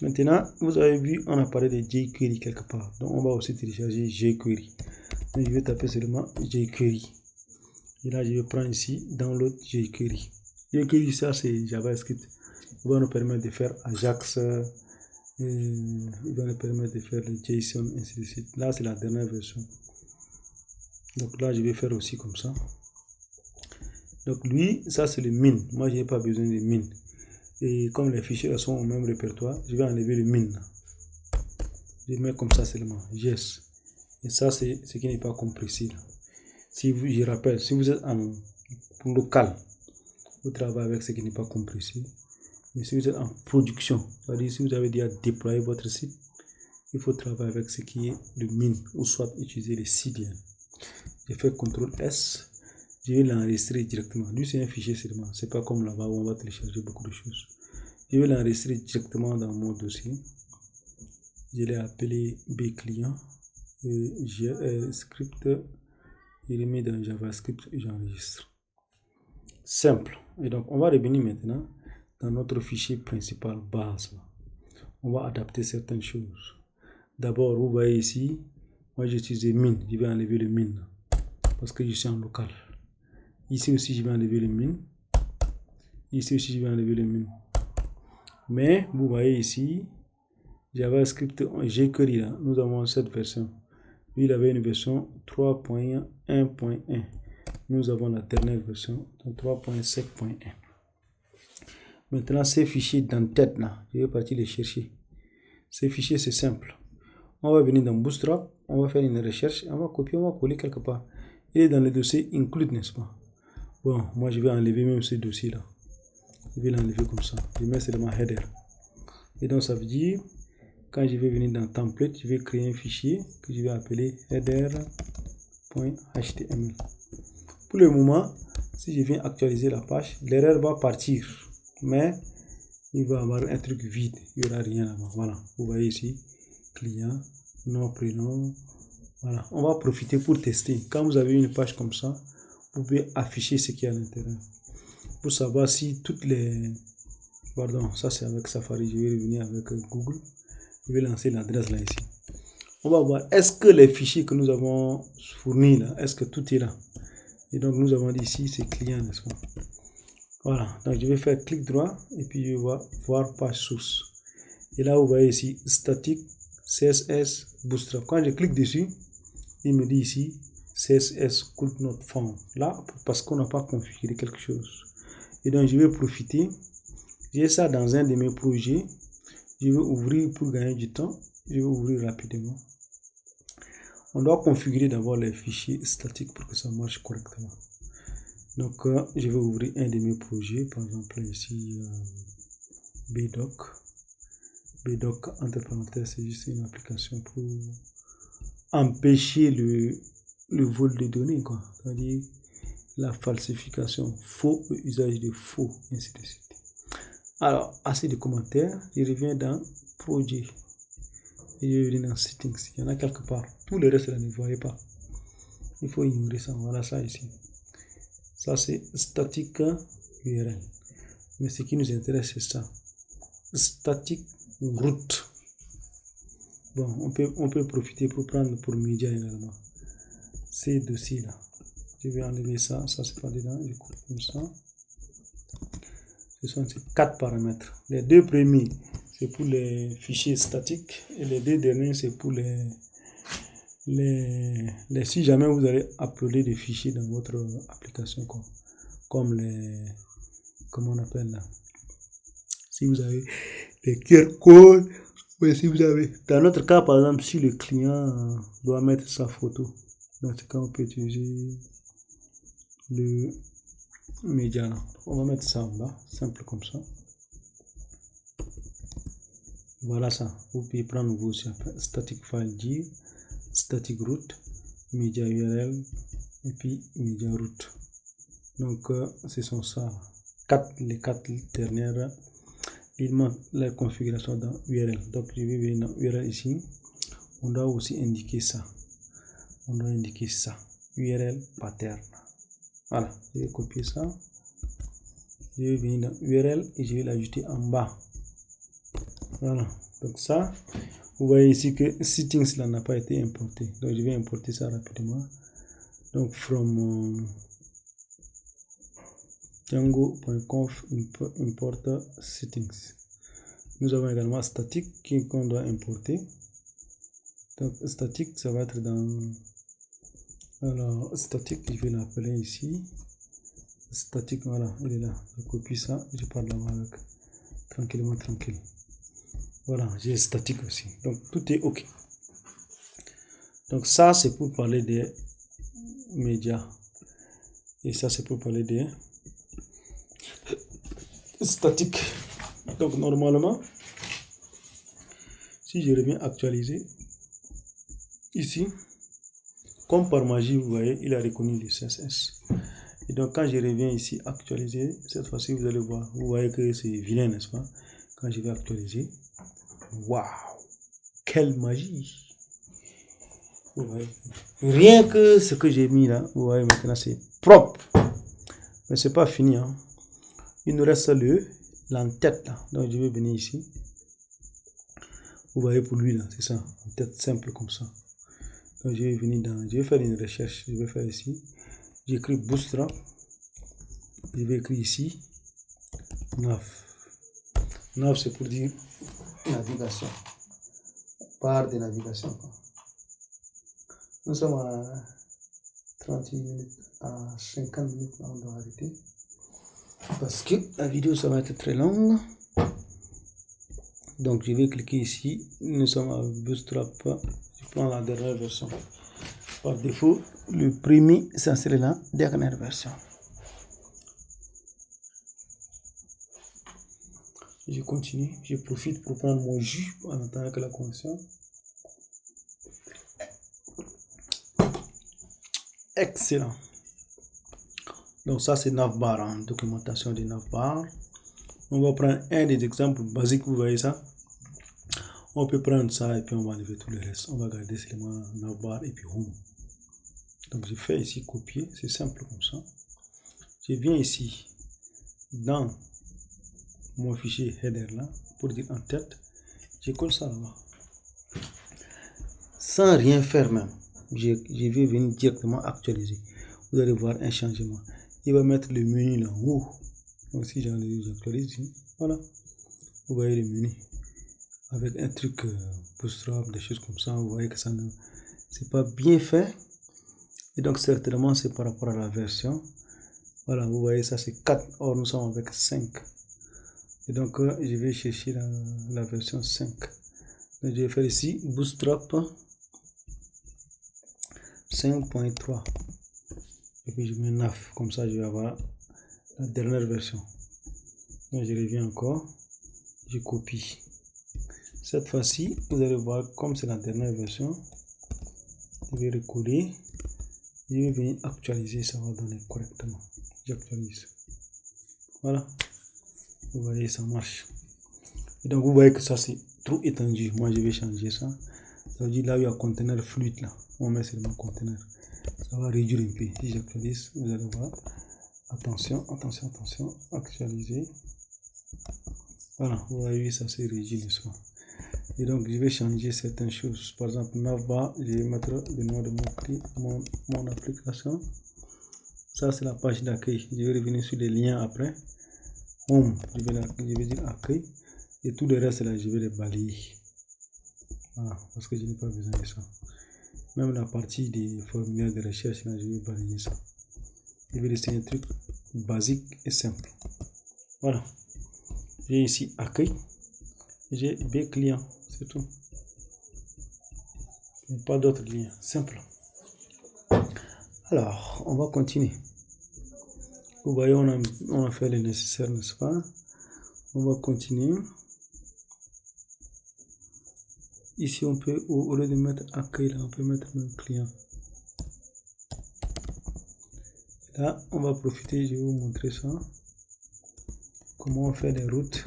Maintenant, vous avez vu, on a parlé de jQuery quelque part. Donc, on va aussi télécharger jQuery. Donc, je vais taper seulement jQuery. Et là, je vais prendre ici, download jQuery. jQuery, ça, c'est JavaScript. Il va nous permettre de faire Ajax. Il va nous permettre de faire le JSON, ainsi de suite. Là, c'est la dernière version. Donc, là, je vais faire aussi comme ça. Donc, lui, ça, c'est le min. Moi, je n'ai pas besoin de min. Et comme les fichiers sont au même répertoire, je vais enlever le min. Je vais mettre comme ça seulement. Yes. Et ça, c'est ce qui n'est pas compressé. Si vous, je rappelle, si vous êtes en local, vous travaillez avec ce qui n'est pas compressé. Mais si vous êtes en production, c'est-à-dire si vous avez déjà déployé votre site, il faut travailler avec ce qui est le min, ou soit utiliser le CDN. Je fais CTRL S, je vais l'enregistrer directement. Lui, c'est un fichier seulement. C'est pas comme là-bas où on va télécharger beaucoup de choses. Je vais l'enregistrer directement dans mon dossier. Je l'ai appelé B client. Script. Je l'ai mis dans JavaScript et j'enregistre. Simple. Et donc, on va revenir maintenant dans notre fichier principal base. On va adapter certaines choses. D'abord, vous voyez ici, moi j'ai utilisé min. Je vais enlever le min parce que je suis en local. Ici aussi, je vais enlever le min. Ici aussi, je vais enlever le min. Mais vous voyez ici, JavaScript jQuery, là, nous avons cette version. Lui, il avait une version 3.1.1. Nous avons la dernière version 3.7.1. Maintenant, ces fichiers d'entête là, je vais partir les chercher. Ces fichiers, c'est simple. On va venir dans Bootstrap, on va faire une recherche, on va copier, on va coller quelque part. Il est dans le dossier include, n'est-ce pas? Bon, moi je vais enlever même ce dossier là. Je vais l'enlever comme ça. Je mets seulement header. Et donc ça veut dire, quand je vais venir dans template, je vais créer un fichier que je vais appeler header.html. Pour le moment, si je viens actualiser la page, l'erreur va partir. Mais il va y avoir un truc vide. Il n'y aura rien là-bas. Voilà. Vous voyez ici, client, nom, prénom. Voilà. On va profiter pour tester. Quand vous avez une page comme ça, vous pouvez afficher ce qu'il y a à l'intérieur. Pour savoir si toutes les... Pardon, ça c'est avec Safari. Je vais revenir avec Google. Je vais lancer l'adresse là ici. On va voir, est-ce que les fichiers que nous avons fournis là, est-ce que tout est là? Et donc nous avons dit ici c'est client, n'est-ce pas? Voilà, donc je vais faire clic droit et puis je vais voir page source. Et là vous voyez ici statique CSS Bootstrap. Quand je clique dessus, il me dit ici CSS could not found. Là, parce qu'on n'a pas configuré quelque chose. Et donc je vais profiter. J'ai ça dans un de mes projets. Je vais ouvrir pour gagner du temps. Je vais ouvrir rapidement. On doit configurer d'abord les fichiers statiques pour que ça marche correctement. Donc, je vais ouvrir un de mes projets, par exemple ici, BDoc. BDoc, entre parenthèses, c'est juste une application pour empêcher le vol de données, quoi. C'est-à-dire la falsification, faux usage de faux, ainsi de suite. Alors, assez de commentaires, je reviens dans projet. Et je reviens dans settings. Il y en a quelque part. Tout le reste, là, ne vous voyez pas. Il faut ignorer ça. Voilà ça ici. Ça, c'est statique URL. Mais ce qui nous intéresse, c'est ça. Static route. Bon, on peut profiter pour prendre pour média également. Ces dossiers-là. Je vais enlever ça. Ça, c'est pas dedans. Je coupe comme ça. Ce sont ces 4 paramètres. Les 2 premiers, c'est pour les fichiers statiques. Et les 2 derniers, c'est pour si jamais vous allez appeler des fichiers dans votre application, comme les, comment on appelle là, si vous avez les QR codes, mais si vous avez, dans notre cas par exemple, si le client doit mettre sa photo, dans ce cas on peut utiliser le média là. On va mettre ça en bas, simple comme ça. Voilà ça, vous pouvez prendre vos static file dir, static route, media URL et puis media route. Donc ce sont ça, les 4 dernières. Il manque la configuration dans URL. Donc je vais venir dans URL ici. On doit aussi indiquer ça. On doit indiquer ça. URL pattern. Voilà, je vais copier ça. Je vais venir dans URL et je vais l'ajouter en bas. Voilà, donc ça, vous voyez ici que settings là n'a pas été importé. Donc je vais importer ça rapidement. Donc from django.conf import settings. Nous avons également statique qu'on doit importer. Donc statique, ça va être dans, alors statique, je vais l'appeler ici. Statique, voilà, il est là. Je copie ça, je pars là-bas avec tranquillement, tranquille. Voilà, j'ai statique aussi. Donc tout est OK. Donc ça, c'est pour parler des médias. Et ça, c'est pour parler des statiques. Donc normalement, si je reviens actualiser, ici, comme par magie, vous voyez, il a reconnu le CSS. Et donc quand je reviens ici actualiser, cette fois-ci, vous allez voir, vous voyez que c'est vilain, n'est-ce pas? Quand je vais actualiser, waouh, quelle magie! Vous voyez, rien que ce que j'ai mis là, vous voyez maintenant c'est propre. Mais c'est pas fini, hein. Il nous reste l'entête là. Donc je vais venir ici. Vous voyez pour lui là, c'est ça, en tête simple comme ça. Donc je vais venir je vais faire une recherche. Je vais faire ici. J'écris Bootstrap. Je vais écrire ici nav. Nav c'est pour dire navigation. Barre de navigation. Nous sommes à 38 minutes, à 50 minutes, là, on doit arrêter. Parce que la vidéo, ça va être très longue. Donc, je vais cliquer ici. Nous sommes à Bootstrap. Je prends la dernière version. Par défaut, le premier, ça serait la dernière version. Je continue. Je profite pour prendre mon jus en attendant que la connexion. Excellent. Donc ça c'est navbar, hein, documentation de navbar. On va prendre un des exemples basiques, vous voyez ça. On peut prendre ça et puis on va enlever tout le reste. On va garder seulement navbar et puis home. Donc je fais ici copier, c'est simple comme ça. Je viens ici dans mon fichier header là pour dire en tête. Je colle ça là-bas. Sans rien faire même. Je vais venir directement actualiser. vous allez voir un changement. Il va mettre le menu là haut. Donc si j'actualise, voilà. Vous voyez le menu. Avec un truc bootstrap, des choses comme ça, vous voyez que ça ne... c'est pas bien fait. Et donc certainement c'est par rapport à la version. Voilà, vous voyez ça c'est 4. Or nous sommes avec 5. Et donc je vais chercher la version 5. Donc je vais faire ici Bootstrap 5.3. Et puis je mets 9. Comme ça je vais avoir la dernière version. Donc je reviens encore. Je copie. Cette fois-ci, vous allez voir comme c'est la dernière version. Je vais recoller. Je vais venir actualiser, ça va donner correctement. J'actualise. Voilà. Vous voyez, ça marche. Et donc, vous voyez que ça, c'est trop étendu. Moi, je vais changer ça. Ça veut dire là où il y a un conteneur fluide, là. On met seulement conteneur. Ça va réduire un peu. Si j'actualise, vous allez voir. Attention, attention, attention. Actualiser. Voilà. Vous voyez, ça s'est réduit le soin. Et donc, je vais changer certaines choses. Par exemple, navbar, je vais mettre le nom de mon application. Ça, c'est la page d'accueil. Je vais revenir sur les liens après. Home, je vais dire accueil. Et tout le reste, là, je vais les balayer. Voilà, parce que je n'ai pas besoin de ça. Même la partie des formulaires de recherche, là, je vais balayer ça. Je vais laisser un truc basique et simple. Voilà. J'ai ici accueil. J'ai B client. C'est tout. Pas d'autres liens. Simple. Alors, on va continuer. Vous voyez, on a fait le nécessaire, n'est-ce pas? On va continuer. Ici, on peut, au lieu de mettre accueil, là, on peut mettre même client. Là, on va profiter, je vais vous montrer ça. Comment on fait les routes.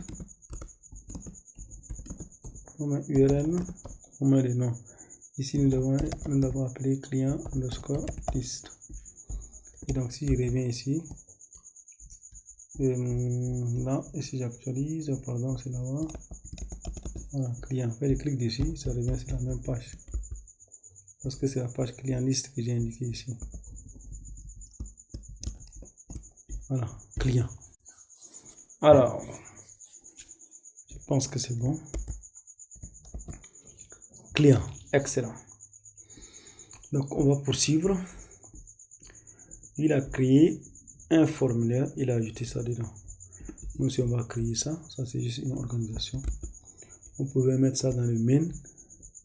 On met URL, on met les noms. Ici, nous l'avons appelé client underscore list. Et donc, si je reviens ici, là, et si j'actualise, pardon, c'est là-bas. Voilà, client. Je clique dessus, ça revient sur la même page. Parce que c'est la page client liste que j'ai indiqué ici. Voilà, client. Alors, je pense que c'est bon. Client, excellent. Donc, on va poursuivre. Il a créé un formulaire, il a ajouté ça dedans. Nous, si on va créer ça, ça c'est juste une organisation. On pouvait mettre ça dans le main,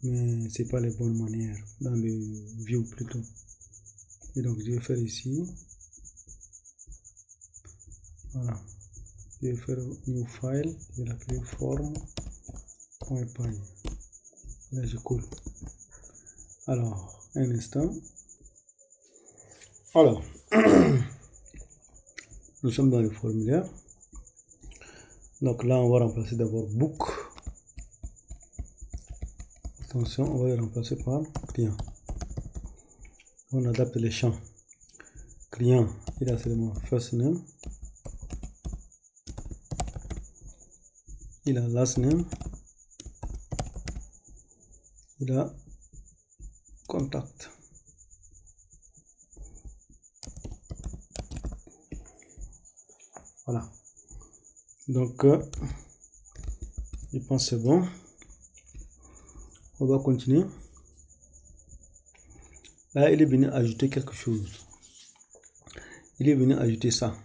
mais c'est pas les bonnes manières. Dans le view plutôt. Et donc, je vais faire ici. Voilà. Je vais faire new file. Je vais l'appeler form.py. Et là, je colle. Alors, un instant. Alors, nous sommes dans le formulaire. Donc là, on va remplacer d'abord book. Attention, on va le remplacer par client. On adapte les champs. Client, il a seulement first name. Il a last name. Il a contact. Voilà. Donc, je pense que c'est bon. On va continuer. Là, il est venu ajouter quelque chose. Il est venu ajouter ça.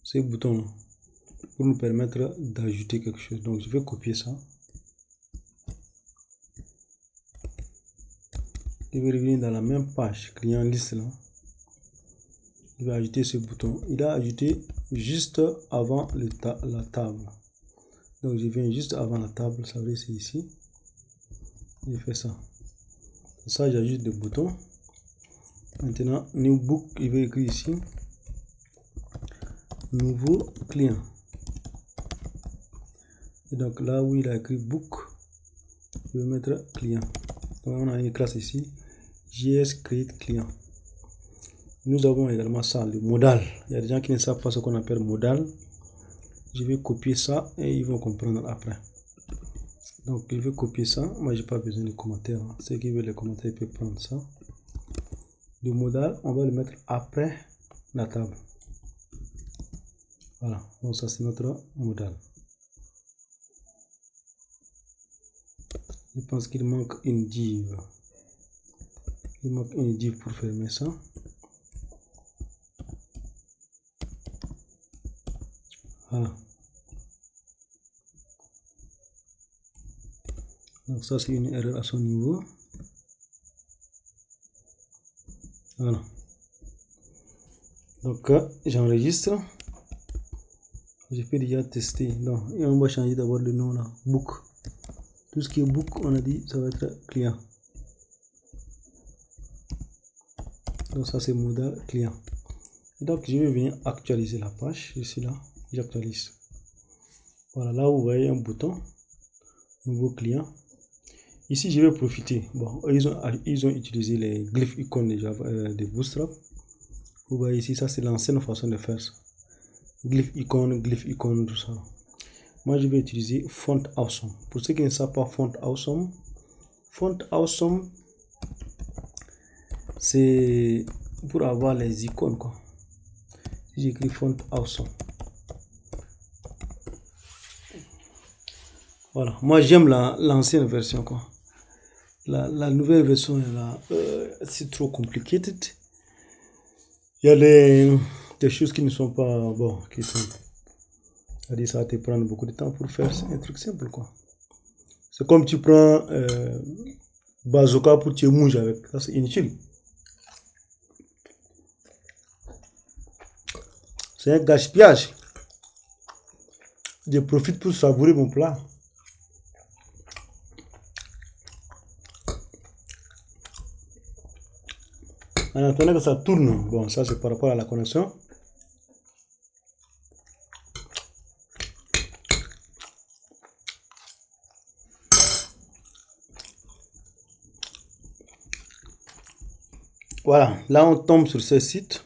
Ces boutons-là. Pour nous permettre d'ajouter quelque chose. Donc, je vais copier ça. Je vais revenir dans la même page, client liste là. Il va ajouter ce bouton. Il a ajouté juste avant la table. Donc je viens juste avant la table, ça veut dire c'est ici. Je fais ça. Ça, j'ajoute des boutons. Maintenant, new book, il va écrire ici. Nouveau client. Et donc là où il a écrit book, je vais mettre client. Donc on a une classe ici. JS create client. Nous avons également ça, le modal. Il y a des gens qui ne savent pas ce qu'on appelle modal. Je vais copier ça et ils vont comprendre après. Donc je vais copier ça. Moi, j'ai pas besoin de commentaires. Ceux qui veulent les commentaires peuvent prendre ça. Le modal, on va le mettre après la table. Voilà, donc ça c'est notre modal. Je pense qu'il manque une div. Il manque une div pour fermer ça. Voilà. Donc ça c'est une erreur à son niveau. Voilà. Donc j'enregistre. Je peux déjà tester. Non, et on va changer d'abord le nom là. Book. Tout ce qui est book, on a dit, ça va être client. Donc ça c'est modal client. Et donc je vais venir actualiser la page. Ici là, j'actualise. Voilà, là vous voyez un bouton. Nouveau client. Ici je vais profiter. Bon, ils ont utilisé les glyphes icônes de Bootstrap. Vous voyez ici, ça c'est l'ancienne façon de faire ça. Glyph icône, tout ça. Moi je vais utiliser Font Awesome. Pour ceux qui ne savent pas Font Awesome, c'est pour avoir les icônes quoi. Si j'écris Font Awesome. Voilà, moi j'aime l'ancienne version quoi. La nouvelle version là, c'est trop compliqué. Il y a des choses qui ne sont pas bon, qui sont. C'est-à-dire ça va te prendre beaucoup de temps pour faire un truc simple quoi. C'est comme tu prends bazooka pour tuer mouche avec, ça c'est inutile. C'est un gaspillage. Je profite pour savourer mon plat. En attendant que ça tourne, bon ça c'est par rapport à la connexion. Voilà, là on tombe sur ce site.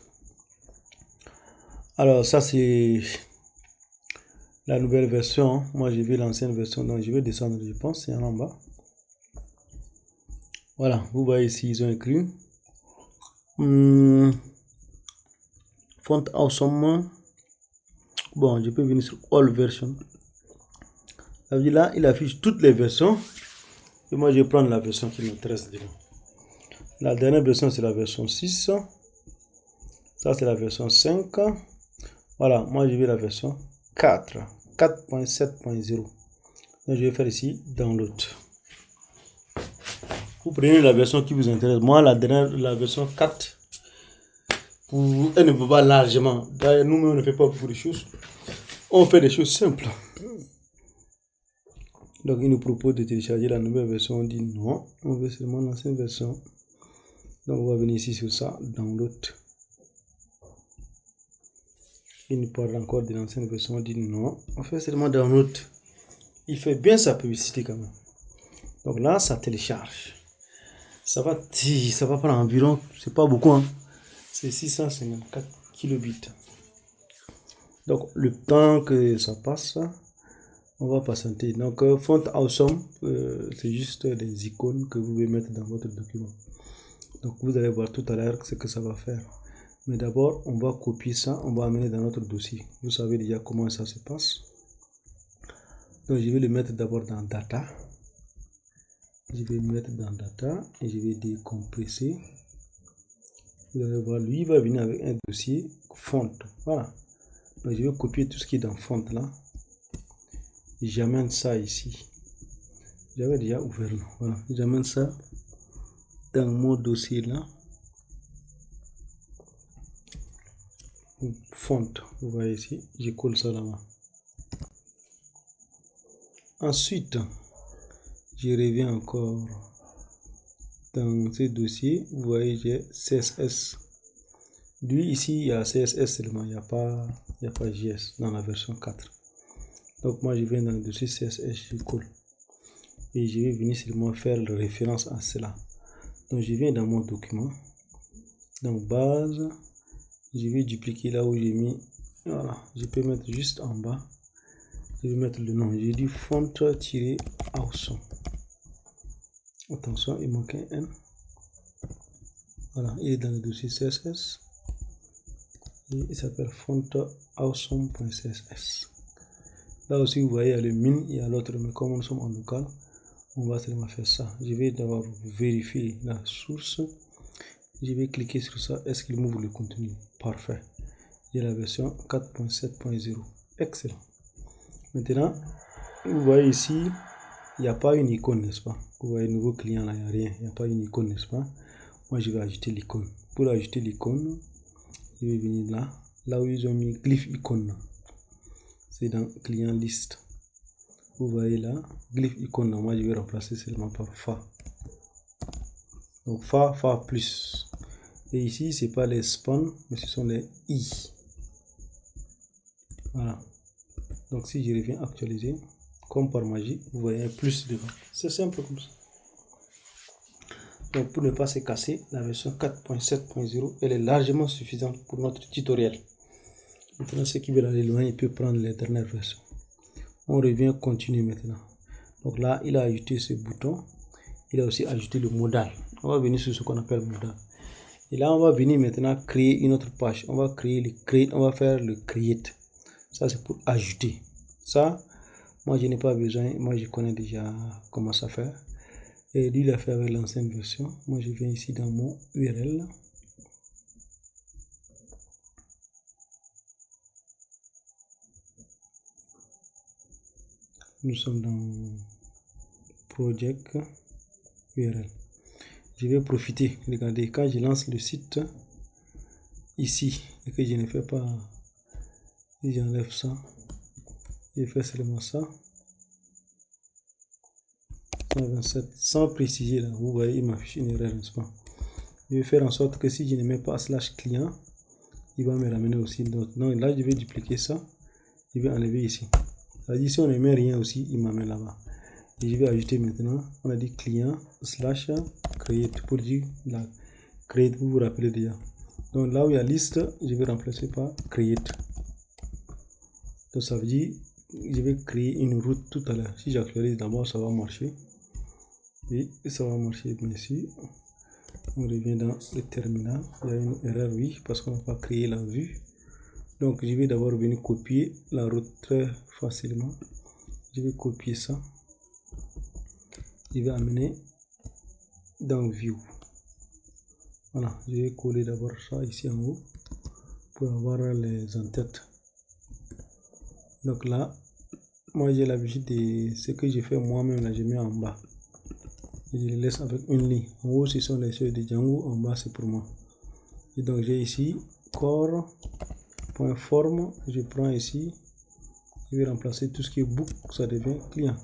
Alors ça c'est la nouvelle version. Moi j'ai vu l'ancienne version, donc je vais descendre, je pense, c'est en bas. Voilà, vous voyez ici ils ont écrit Font Awesome. Bon, je peux venir sur All Version. Là, il affiche toutes les versions. Et moi, je vais prendre la version qui m'intéresse. La dernière version, c'est la version 6. Ça, c'est la version 5. Voilà, moi, je vais la version 4. 4.7.0. Donc, je vais faire ici Download. Vous prenez la version qui vous intéresse. Moi, la version 4, elle ne peut pas largement. D'ailleurs, nous-mêmes, on ne fait pas beaucoup de choses. On fait des choses simples. Donc, il nous propose de télécharger la nouvelle version. On dit non, on veut seulement l'ancienne version. Donc, on va venir ici sur ça, Download. Il nous parle encore de l'ancienne version. On dit non, on fait seulement Download. Il fait bien sa publicité quand même. Donc là, ça télécharge. Ça va prendre environ, c'est pas beaucoup, hein. C'est 654 kilobits. Donc, le temps que ça passe, on va patienter. Donc, Font Awesome, c'est juste des icônes que vous pouvez mettre dans votre document. Donc, vous allez voir tout à l'heure ce que ça va faire. Mais d'abord, on va copier ça, on va amener dans notre dossier. Vous savez déjà comment ça se passe. Donc, je vais le mettre d'abord dans Data. Je vais le mettre dans Data et je vais décompresser. Vous allez voir, lui, il va venir avec un dossier Font. Voilà. Donc, je vais copier tout ce qui est dans Font là. J'amène ça ici. J'avais déjà ouvert là. Voilà. J'amène ça dans mon dossier là. Font. Vous voyez ici. Je colle ça là-bas. Ensuite, je reviens encore dans ce dossier. Vous voyez, j'ai CSS. Lui, ici, il y a CSS seulement. Il n'y a pas JS dans la version 4. Donc, moi, je viens dans le dossier CSS, je colle. Et je vais venir seulement faire la référence à cela. Donc, je viens dans mon document. Donc, base. Je vais dupliquer là où j'ai mis. Voilà. Je peux mettre juste en bas. Je vais mettre le nom. J'ai dit Font-Awesome. Attention, il manque un N. Voilà, il est dans le dossier CSS. Et il s'appelle fontawesome.css. Là aussi, vous voyez, il y a le min, il y a l'autre, mais comme nous sommes en local, on va seulement faire ça. Je vais d'abord vérifier la source. Je vais cliquer sur ça. Est-ce qu'il m'ouvre le contenu? Parfait. J'ai la version 4.7.0. Excellent. Maintenant, vous voyez ici, il n'y a pas une icône, n'est-ce pas? Vous voyez, nouveau client, là, il n'y a rien. Il n'y a pas une icône, n'est-ce pas? Moi, je vais ajouter l'icône. Pour ajouter l'icône, je vais venir là. Là où ils ont mis glyph icône. C'est dans client liste. Vous voyez là, glyph icône. Moi, je vais remplacer seulement par fa. Donc, fa plus. Et ici, c'est pas les span, mais ce sont les i. Voilà. Donc, si je reviens actualiser, comme par magie, vous voyez un plus devant. C'est simple comme ça. Donc, pour ne pas se casser, la version 4.7.0, elle est largement suffisante pour notre tutoriel. Maintenant, ceux qui veulent aller loin, ils peuvent prendre les dernières versions. On revient continuer maintenant. Donc là, il a ajouté ce bouton. Il a aussi ajouté le modal. On va venir sur ce qu'on appelle modal. Et là, on va venir maintenant créer une autre page. On va créer le create. On va faire le create. Ça, c'est pour ajouter. Ça, moi, je n'ai pas besoin. Moi, je connais déjà comment ça faire. Et lui, il a fait avec l'ancienne version. Moi, je viens ici dans mon URL. Nous sommes dans Project URL. Je vais profiter. Regardez, quand je lance le site ici et que je ne fais pas, si j'enlève ça, je fais seulement ça. 127, sans préciser là, vous voyez, il m'affiche une erreur, n'est-ce pas? Je vais faire en sorte que si je ne mets pas / client, il va me ramener aussi d'autres. Donc là, je vais dupliquer ça. Je vais enlever ici. C'est-à-dire, si on ne met rien aussi, il m'amène là-bas. Et je vais ajouter maintenant, on a dit client / create pour dire la create, vous vous rappelez déjà. Donc là où il y a liste, je vais remplacer par create. Donc ça veut dire, je vais créer une route tout à l'heure. Si j'actualise d'abord, ça va marcher. Et ça va marcher bien sûr. On revient dans le terminal. Il y a une erreur, oui, parce qu'on n'a pas créé la vue. Donc je vais d'abord venir copier la route très facilement. Je vais copier ça. Je vais amener dans view. Voilà, je vais coller d'abord ça ici en haut pour avoir les en-têtes. Donc là, moi j'ai l'habitude de ce que j'ai fait moi-même, là je mets en bas. Et je les laisse avec une ligne. En haut, ce sont les choses de Django, en bas c'est pour moi. Et donc j'ai ici core.form, je prends ici, je vais remplacer tout ce qui est book, ça devient client.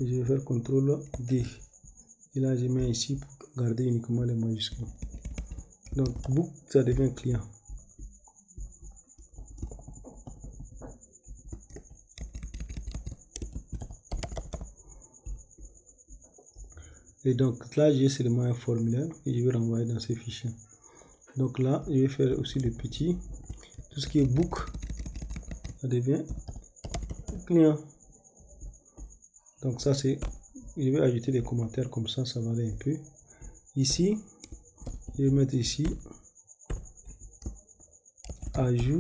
Et je vais faire CTRL D. Et là je mets ici pour garder uniquement les majuscules. Donc book, ça devient client. Et donc là, j'ai seulement un formulaire que je vais renvoyer dans ce fichier. Donc là, je vais faire aussi le petit. Tout ce qui est book, ça devient client. Donc ça, c'est... Je vais ajouter des commentaires comme ça va aller un peu. Ici, je vais mettre ici ajout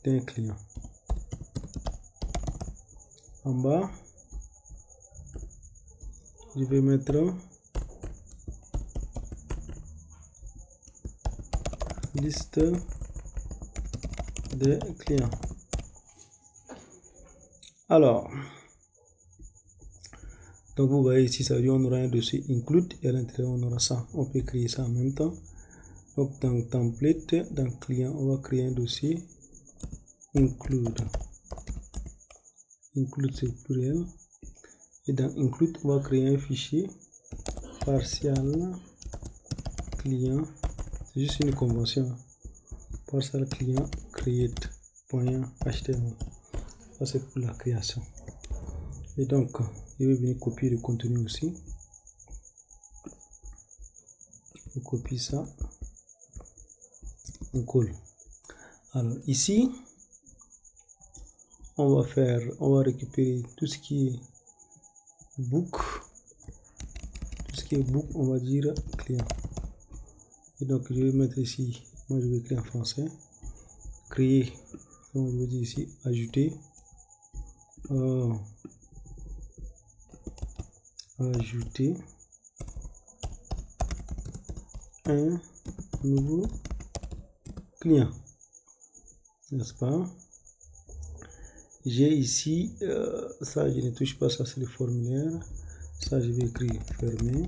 d'un client. En bas, je vais mettre liste des clients. Alors, donc vous voyez ici, ça veut dire on aura un dossier include et à l'intérieur on aura ça. On peut créer ça en même temps. Donc dans template, dans client, on va créer un dossier include. Include c'est pluriel. Et dans include, on va créer un fichier partial client. C'est juste une convention. Partial client create.html. Ça c'est pour la création. Et donc, je vais venir copier le contenu aussi. On copie ça. On colle. Alors ici, on va récupérer tout ce qui est book. Tout ce qui est book, on va dire client. Et donc, je vais mettre ici, moi je vais écrire en français, créer, donc je vais dire ici, ajouter, ajouter un nouveau client, n'est-ce pas? J'ai ici, ça je ne touche pas, ça c'est le formulaire, ça je vais écrire fermer,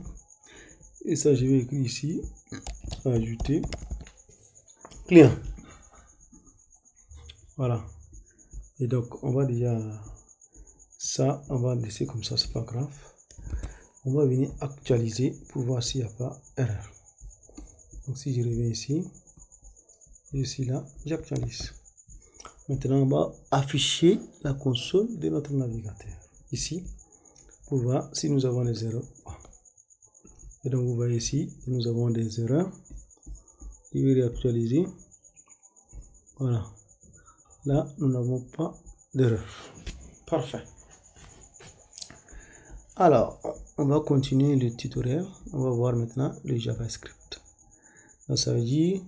et ça je vais écrire ici, ajouter client. Voilà. Et donc on va déjà, ça on va laisser comme ça, c'est pas grave. On va venir actualiser pour voir s'il n'y a pas erreur. Donc si je reviens ici, je suis là, j'actualise. Maintenant, on va afficher la console de notre navigateur ici pour voir si nous avons des erreurs ou pas. Et donc, vous voyez ici, nous avons des erreurs. Je vais réactualiser. Voilà. Là, nous n'avons pas d'erreur. Parfait. Alors, on va continuer le tutoriel. On va voir maintenant le JavaScript. Donc, ça veut dire,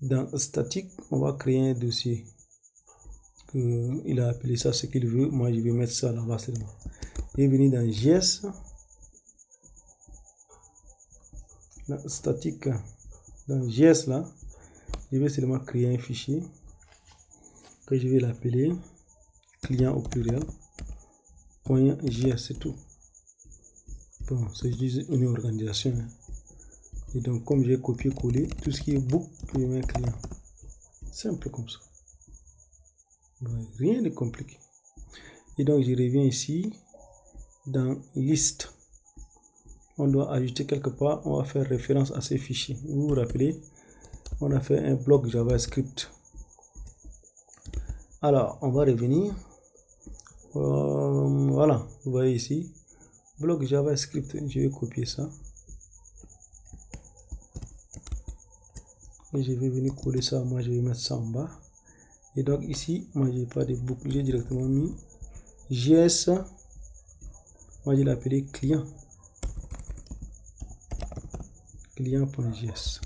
dans statique, on va créer un dossier. Il a appelé ça ce qu'il veut, moi je vais mettre ça là-bas seulement. Je vais venir dans JS, dans statique, dans JS là, je vais seulement créer un fichier que je vais l'appeler client au pluriel .js, c'est tout. Bon, c'est juste une organisation. Et donc comme j'ai copié-collé, tout ce qui est book, je mets client. Simple comme ça. Rien de compliqué. Et donc je reviens ici dans liste. On doit ajouter quelque part, on va faire référence à ces fichiers. Vous vous rappelez, on a fait un bloc JavaScript. Alors on va revenir. Voilà, vous voyez ici, bloc JavaScript. Je vais copier ça. Et je vais venir coller ça. Moi je vais mettre ça en bas. Et donc ici, moi j'ai pas de boucle, j'ai directement mis JS, moi je l'ai appelé client, client.js.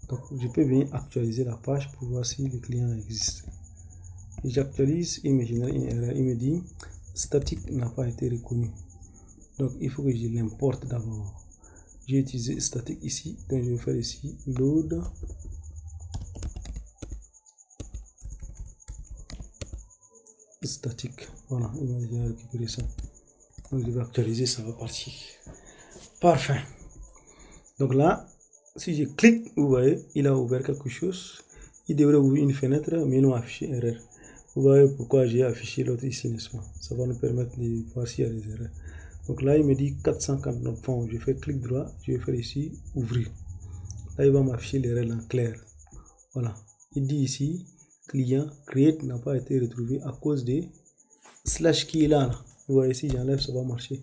Donc je peux venir actualiser la page pour voir si le client existe. Et j'actualise, il me génère une erreur, il me dit statique n'a pas été reconnu. Donc il faut que je l'importe d'abord. J'ai utilisé statique ici, donc je vais faire ici load. Statique, voilà, il va déjà récupérer ça. Donc je vais actualiser, ça va partir. Parfait. Donc là, si je clique, vous voyez, il a ouvert quelque chose. Il devrait ouvrir une fenêtre, mais il m'a affiché erreur. Vous voyez pourquoi j'ai affiché l'autre ici, n'est-ce pas? Ça va nous permettre de voir s'il y a des erreurs. Donc là, il me dit 449 fonds. Je fais clic droit, je vais faire ici ouvrir. Là, il va m'afficher l'erreur en clair. Voilà. Il dit ici client create n'a pas été retrouvé à cause des slash qui est là. Vous voyez, si j'enlève, ça va marcher.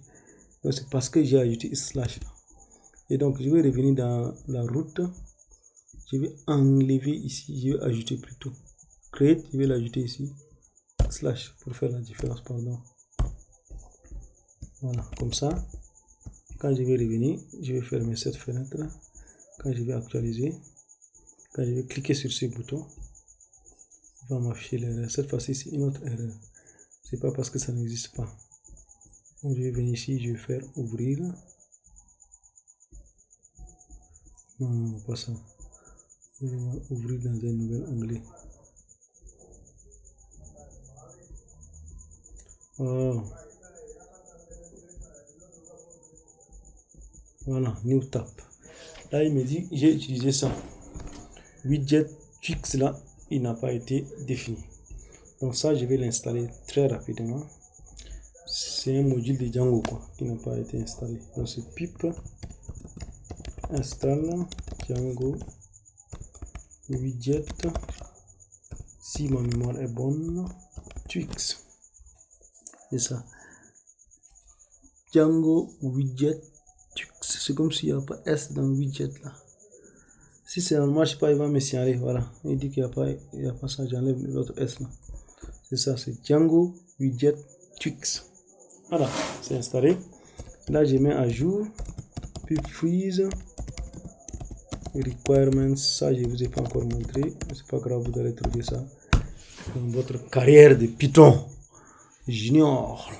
Donc c'est parce que j'ai ajouté slash. Et donc je vais revenir dans la route. Je vais enlever ici, je vais ajouter plutôt create, je vais l'ajouter ici slash pour faire la différence, pardon. Voilà, comme ça. Quand je vais revenir, je vais fermer cette fenêtre. Quand je vais actualiser, quand je vais cliquer sur ce bouton, il va m'afficher l'erreur. Cette fois-ci, c'est une autre erreur. C'est pas parce que ça n'existe pas. Donc, je vais venir ici, je vais faire ouvrir. Non, pas ça. Je vais ouvrir dans un nouvel onglet. Oh. Voilà, new tab. Là, il me dit, j'ai utilisé ça. Widget fixe là, il n'a pas été défini. Donc ça, je vais l'installer très rapidement. C'est un module de Django quoi, qui n'a pas été installé. Donc c'est pip installe Django widget. Si ma mémoire est bonne, Twix. C'est ça. Django widget Twix. C'est comme s'il n'y a pas S dans widget là. Si ça ne marche pas, il va me signaler. Voilà. Il dit qu'il n'y a pas ça. J'enlève l'autre S là. C'est ça, c'est Django widget Twix. Voilà, c'est installé. Là, je mets à jour. Puis freeze. requirements, ça je vous ai pas encore montré, c'est pas grave, vous allez trouver ça dans votre carrière de Python Junior.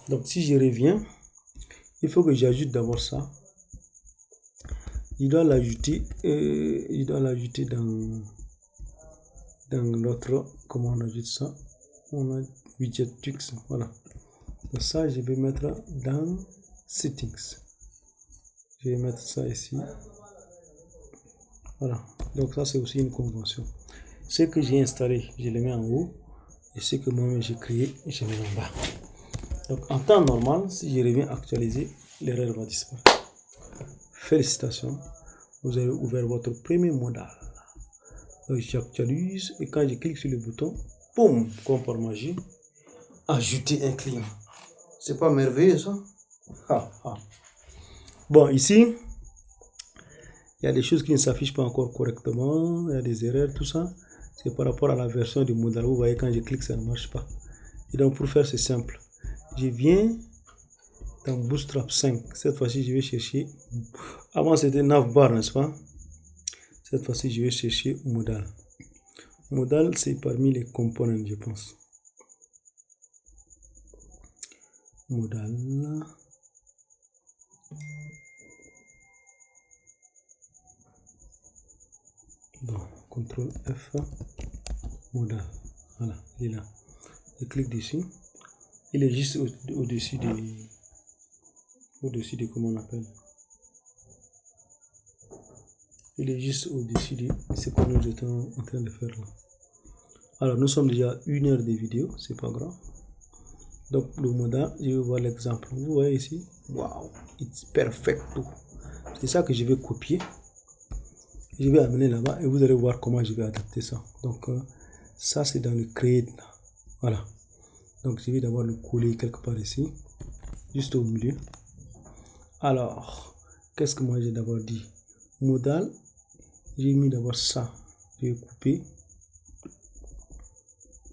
Donc si je reviens, il faut que j'ajoute d'abord ça. Je dois l'ajouter dans notre, comment on ajoute ça, on a widget Twix, voilà. Donc ça je vais mettre dans settings, je vais mettre ça ici, voilà. Donc ça c'est aussi une convention. Ce que j'ai installé, je le mets en haut, et ce que moi-même j'ai créé, je mets en bas. Donc en temps normal, si je reviens actualiser, l'erreur va disparaître. Félicitations, vous avez ouvert votre premier modal. Donc j'actualise et quand je clique sur le bouton, boum, comme par magie, ajouter un client. C'est pas merveilleux ça? Bon, ici, il y a des choses qui ne s'affichent pas encore correctement, il y a des erreurs, tout ça. C'est par rapport à la version du modal. Vous voyez, quand je clique, ça ne marche pas. Et donc pour faire, c'est simple. Je viens dans Bootstrap 5. Cette fois-ci, je vais chercher. Avant, c'était navbar, n'est-ce pas? Cette fois-ci, je vais chercher modal. Modal, c'est parmi les components, je pense. Modal. Bon, CTRL F. Modal. Voilà, il est là. Je clique dessus. Il est juste au-dessus de comment on appelle. Il est juste au-dessus de ce que nous étions en train de faire là. Alors nous sommes déjà 1 heure de vidéo, c'est pas grave. Donc le modal, je vais voir l'exemple. Vous voyez ici, wow, it's perfect. C'est ça que je vais copier. Je vais amener là-bas et vous allez voir comment je vais adapter ça. Donc ça c'est dans le create là. Voilà. Donc je vais d'abord le coller quelque part ici, juste au milieu. Alors, qu'est-ce que moi j'ai d'abord dit? Modal, j'ai mis d'abord ça. Je vais couper.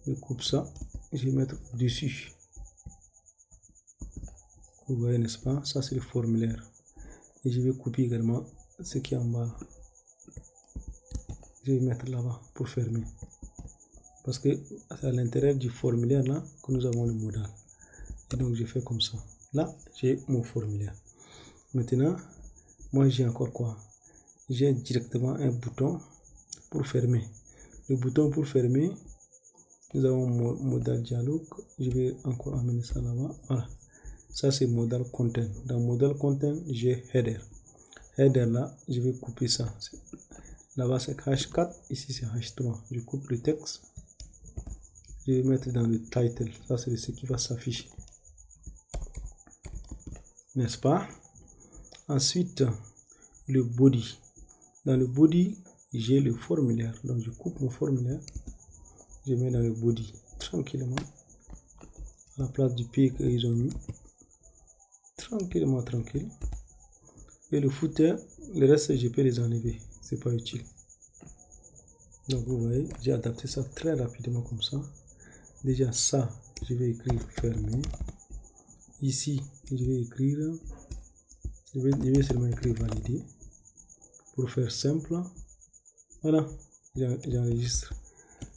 Je coupe ça. Je vais mettre dessus. Vous voyez, n'est-ce pas? Ça c'est le formulaire. Et je vais couper également ce qui est en bas. Je vais mettre là-bas pour fermer. Parce que c'est à l'intérieur du formulaire là que nous avons le modal. Et donc je fais comme ça. Là, j'ai mon formulaire. Maintenant, moi j'ai encore quoi? J'ai directement un bouton pour fermer. Le bouton pour fermer, nous avons modal dialogue. Je vais encore amener ça là-bas. Voilà. Ça c'est modal content. Dans modal content, j'ai header. Header là, je vais couper ça. Là-bas c'est H4, ici c'est H3. Je coupe le texte. Je vais mettre dans le title. Ça c'est ce qui va s'afficher. N'est-ce pas? Ensuite, le body. Dans le body, j'ai le formulaire. Donc je coupe mon formulaire. Je mets dans le body tranquillement. À la place du P qu'ils ont mis. Tranquillement, tranquille. Et le footer, le reste, je peux les enlever. C'est pas utile. Donc vous voyez, j'ai adapté ça très rapidement comme ça. Déjà ça, je vais écrire fermé. Ici, je vais écrire, je vais seulement écrire validé. Pour faire simple, voilà, j'enregistre.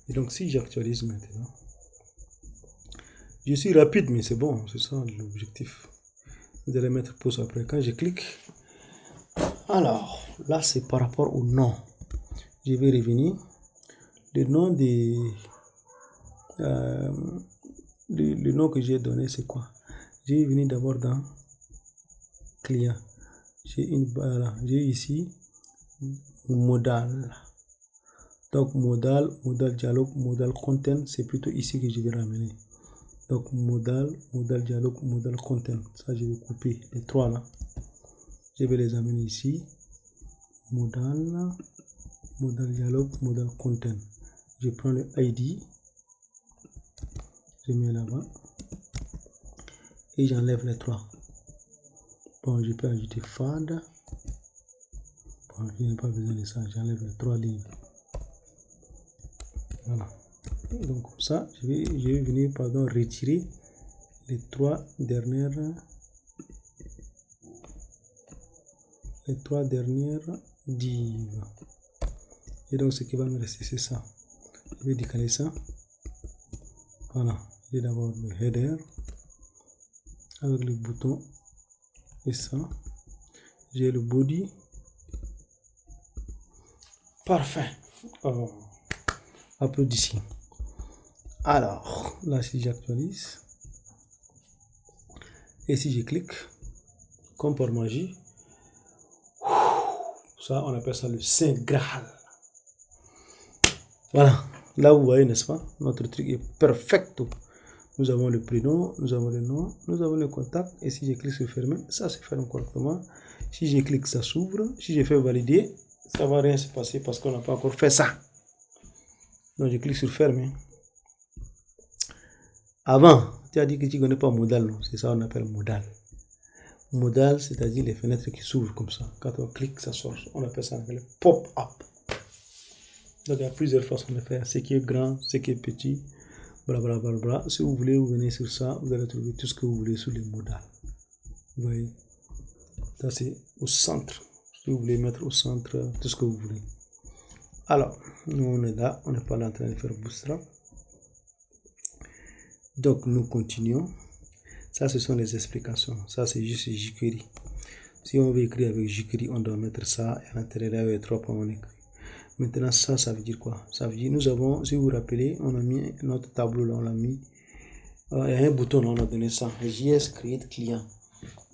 Et donc si j'actualise maintenant, je suis rapide, mais c'est bon, c'est ça l'objectif. Vous allez mettre pause après. Quand je clique, alors là c'est par rapport au nom. Je vais revenir. Le nom le nom que j'ai donné c'est quoi? Je vais venir d'abord dans client. J'ai ici modal. Donc modal dialogue, modal content, c'est plutôt ici que je vais ramener. Donc modal dialogue, modal content. Ça je vais couper les trois là. Je vais les amener ici. Modal dialogue, modal content. Je prends le ID. Je mets là-bas. Et j'enlève les trois. Bon, je peux ajouter fad. Bon, je n'ai pas besoin de ça. J'enlève les trois lignes. Voilà. Donc comme ça, je vais venir retirer les trois dernières div. Et donc ce qui va me rester, c'est ça. Je vais décaler ça. Voilà. J'ai d'abord le header avec le bouton et ça. J'ai le body. Parfait. Oh. Applaudissements. Alors, là, si j'actualise, et si je clique, comme par magie, ça, on appelle ça le Saint Graal. Voilà, là vous voyez, n'est-ce pas, notre truc est perfecto. Nous avons le prénom, nous avons le nom, nous avons le contact, et si je clique sur fermer, ça se ferme correctement. Si je clique, ça s'ouvre. Si je fais valider, ça va rien se passer parce qu'on n'a pas encore fait ça. Donc je clique sur fermer. Avant, tu as dit que tu ne connais pas modal, non? C'est ça qu'on appelle modal. Modal, c'est-à-dire les fenêtres qui s'ouvrent comme ça. Quand on clique, ça sort. On appelle ça le pop-up. Donc il y a plusieurs façons de faire. Ce qui est grand, ce qui est petit, blablabla. Si vous voulez, vous venez sur ça, vous allez trouver tout ce que vous voulez sur les modal. Vous voyez, ça c'est au centre. Si vous voulez mettre au centre tout ce que vous voulez. Alors, nous on est là, on n'est pas là en train de faire Bootstrap. Donc nous continuons. Ça, ce sont les explications. Ça, c'est juste jQuery. Si on veut écrire avec jQuery, on doit mettre ça et à l'intérieur, il y a 3 points, on écrit. Maintenant, ça veut dire quoi? Ça veut dire, nous avons, si vous vous rappelez, on a mis notre tableau là, on l'a mis. Il y a un bouton là, on a donné ça. JS create client.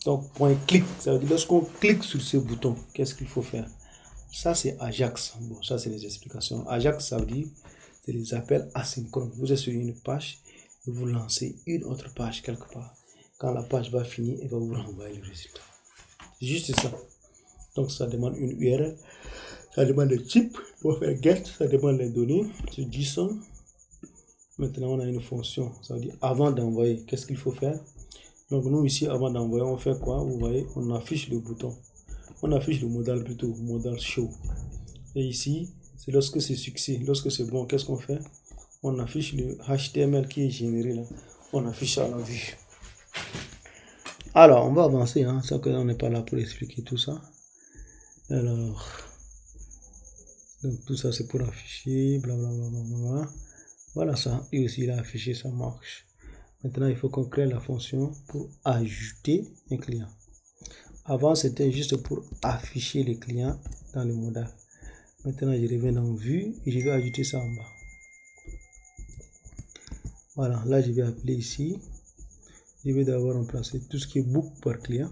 Donc, point clic. Ça veut dire, lorsqu'on clique sur ce bouton, qu'est-ce qu'il faut faire? Ça, c'est Ajax. Bon, ça, c'est les explications. Ajax, ça veut dire, c'est les appels asynchrones. Vous êtes sur une page et vous lancez une autre page quelque part. Quand la page va finir, elle va vous renvoyer le résultat. Juste ça. Donc ça demande une URL, ça demande le type, pour faire get, ça demande les données, c'est JSON. Maintenant on a une fonction, ça veut dire avant d'envoyer, qu'est-ce qu'il faut faire? Donc nous ici, avant d'envoyer, on fait quoi? Vous voyez, on affiche le bouton. On affiche le modal plutôt, modal show. Et ici, c'est lorsque c'est succès, lorsque c'est bon, qu'est-ce qu'on fait? On affiche le HTML qui est généré là, on affiche à la vue. Alors, on va avancer, hein, ça que on n'est pas là pour expliquer tout ça. Alors, donc tout ça c'est pour afficher, blablabla. Voilà ça, et aussi il a affiché, ça marche. Maintenant, il faut qu'on crée la fonction pour ajouter un client. Avant, c'était juste pour afficher les clients dans le modal. Maintenant, je reviens dans vue et je vais ajouter ça en bas. Voilà, là je vais appeler ici. Je vais d'abord remplacer tout ce qui est book par client.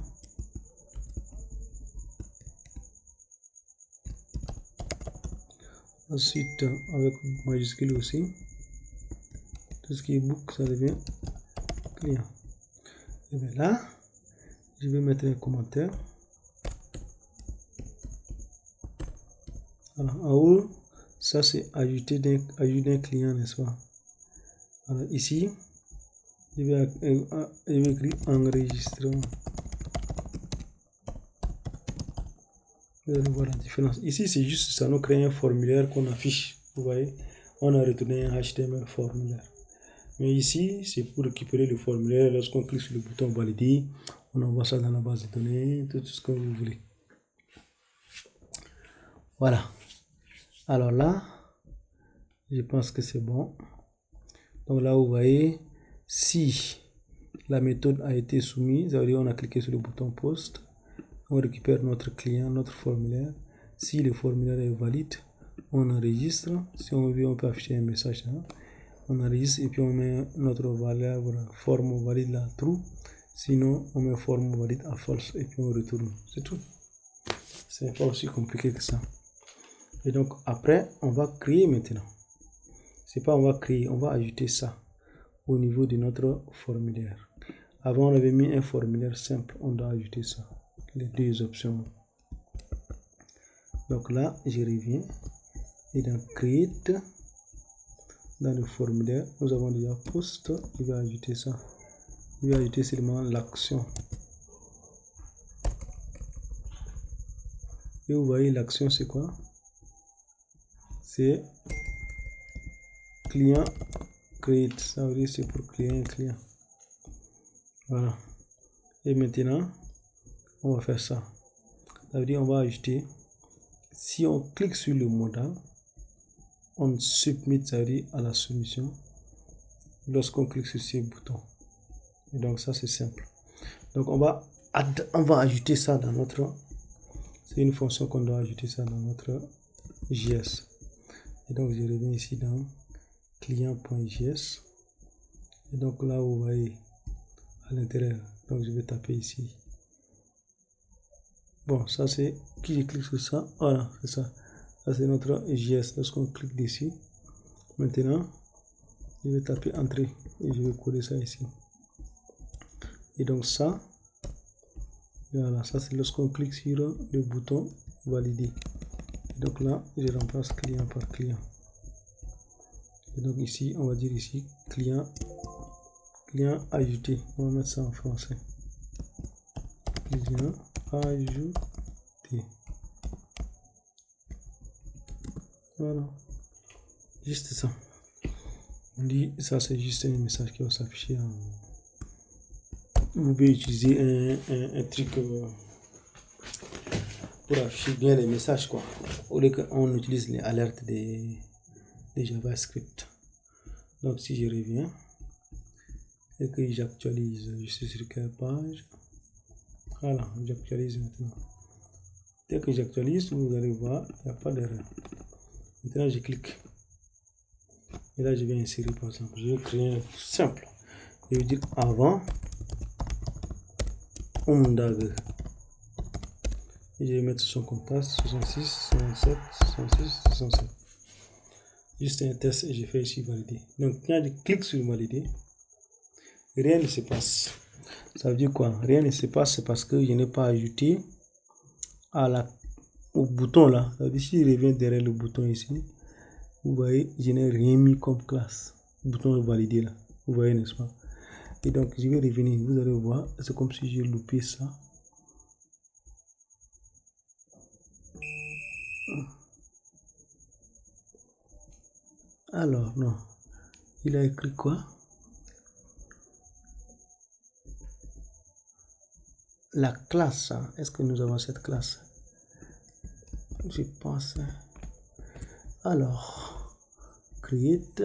Ensuite, avec majuscule aussi, tout ce qui est book, ça devient client. Et bien là, je vais mettre un commentaire. Voilà, en haut, ça c'est ajouter d'un client, n'est-ce pas? Voilà, ici, je vais écrire enregistrement. Vous allez voir la différence. Ici, c'est juste ça, nous créons un formulaire qu'on affiche. Vous voyez, on a retourné un HTML formulaire. Mais ici, c'est pour récupérer le formulaire. Lorsqu'on clique sur le bouton valider, on envoie ça dans la base de données, tout ce que vous voulez. Voilà. Alors là, je pense que c'est bon. Donc là, vous voyez, si la méthode a été soumise, ça veut dire on a cliqué sur le bouton post, on récupère notre client, notre formulaire. Si le formulaire est valide, on enregistre. Si on veut, on peut afficher un message. Hein. On enregistre et puis on met notre variable forme valide là, true. Sinon, on met forme valide à false et puis on retourne. C'est tout. C'est pas aussi compliqué que ça. Et donc, après, on va créer maintenant. C'est pas on va créer, on va ajouter ça au niveau de notre formulaire. Avant, on avait mis un formulaire simple. On doit ajouter ça. Les deux options. Donc là, je reviens. Et dans Create, dans le formulaire, nous avons déjà Post. Je vais ajouter ça. Je vais ajouter seulement l'action. Et vous voyez, l'action, c'est quoi? C'est client create. Ça veut dire c'est pour créer un client. Voilà. Et maintenant, on va faire ça. Ça veut dire on va ajouter Si on clique sur le modal, on submit, ça veut dire à la soumission, lorsqu'on clique sur ces boutons. Et donc ça c'est simple. Donc on va ajouter ça dans notre, c'est une fonction qu'on doit ajouter ça dans notre JS. Et donc je reviens ici dans client.js. Et donc là vous voyez à l'intérieur, donc je vais taper ici. Bon, ça c'est, qui je clique sur ça, voilà, c'est ça. Ça c'est notre JS. Lorsqu'on clique dessus, maintenant je vais taper entrée et je vais coller ça ici. Et donc ça, voilà, ça c'est lorsqu'on clique sur le bouton valider. Et donc là, je remplace client par client. Et donc ici, on va dire ici client ajouté. On va mettre ça en français. Client ajouté. Voilà, juste ça. On dit ça, c'est juste un message qui va s'afficher en... Vous pouvez utiliser un truc pour afficher bien les messages, quoi. Au lieu qu'on utilise les alertes des JavaScript. Donc si je reviens et que j'actualise, je suis sur quelle page? Voilà, j'actualise maintenant. Dès que j'actualise, vous allez voir, il n'y a pas d'erreur. Maintenant je clique. Et là je vais insérer par exemple. Je vais créer un simple. Je vais dire avant Umdag. Et je vais mettre son contraste 66, 67, 66, 67. Juste un test et je fais ici valider. Donc quand je clique sur valider, rien ne se passe. Ça veut dire quoi? Rien ne se passe, c'est parce que je n'ai pas ajouté au bouton là. Ça veut dire si je reviens derrière le bouton ici, vous voyez, je n'ai rien mis comme classe. Bouton valider là. Vous voyez, n'est-ce pas? Et donc je vais revenir, vous allez voir, c'est comme si j'ai loupé ça. Alors, non. Il a écrit quoi? La classe, hein. Est-ce que nous avons cette classe? Je pense. Alors, create.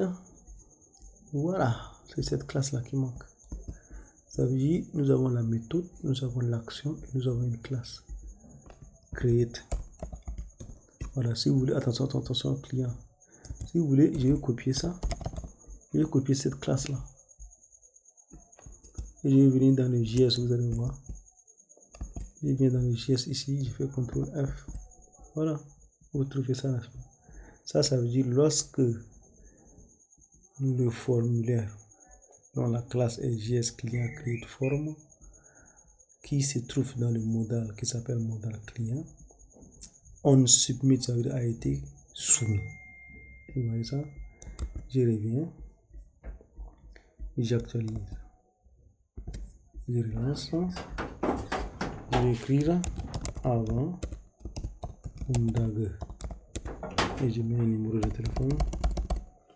Voilà, c'est cette classe-là qui manque. Ça veut dire, nous avons la méthode, nous avons l'action et nous avons une classe. Create. Voilà, si vous voulez, attention, client. Si vous voulez, je vais copier ça. Je vais copier cette classe-là. Et je vais venir dans le JS, vous allez voir. Je viens dans le JS ici, je fais CTRL F. Voilà, vous trouvez ça là. Ça veut dire lorsque le formulaire dans la classe est JS client create form qui se trouve dans le modal qui s'appelle modal client, on submit, ça veut dire a été soumis. Vous voyez ça? Je reviens, j'actualise, je relance, je vais écrire avant Umdag et je mets un numéro de téléphone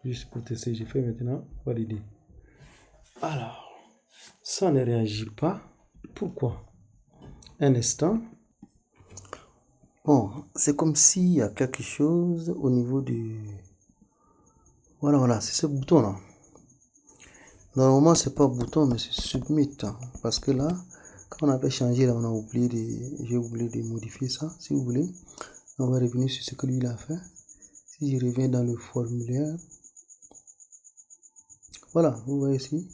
juste pour tester. J'ai fait maintenant valider. Alors, ça ne réagit pas. Pourquoi? Un instant. Bon, c'est comme s'il y a quelque chose au niveau du... Voilà, c'est ce bouton-là. Normalement, c'est pas bouton, mais c'est submit. Parce que là, quand on avait changé, là, j'ai oublié de modifier ça. Si vous voulez, on va revenir sur ce que lui il a fait. Si je reviens dans le formulaire, voilà, vous voyez ici.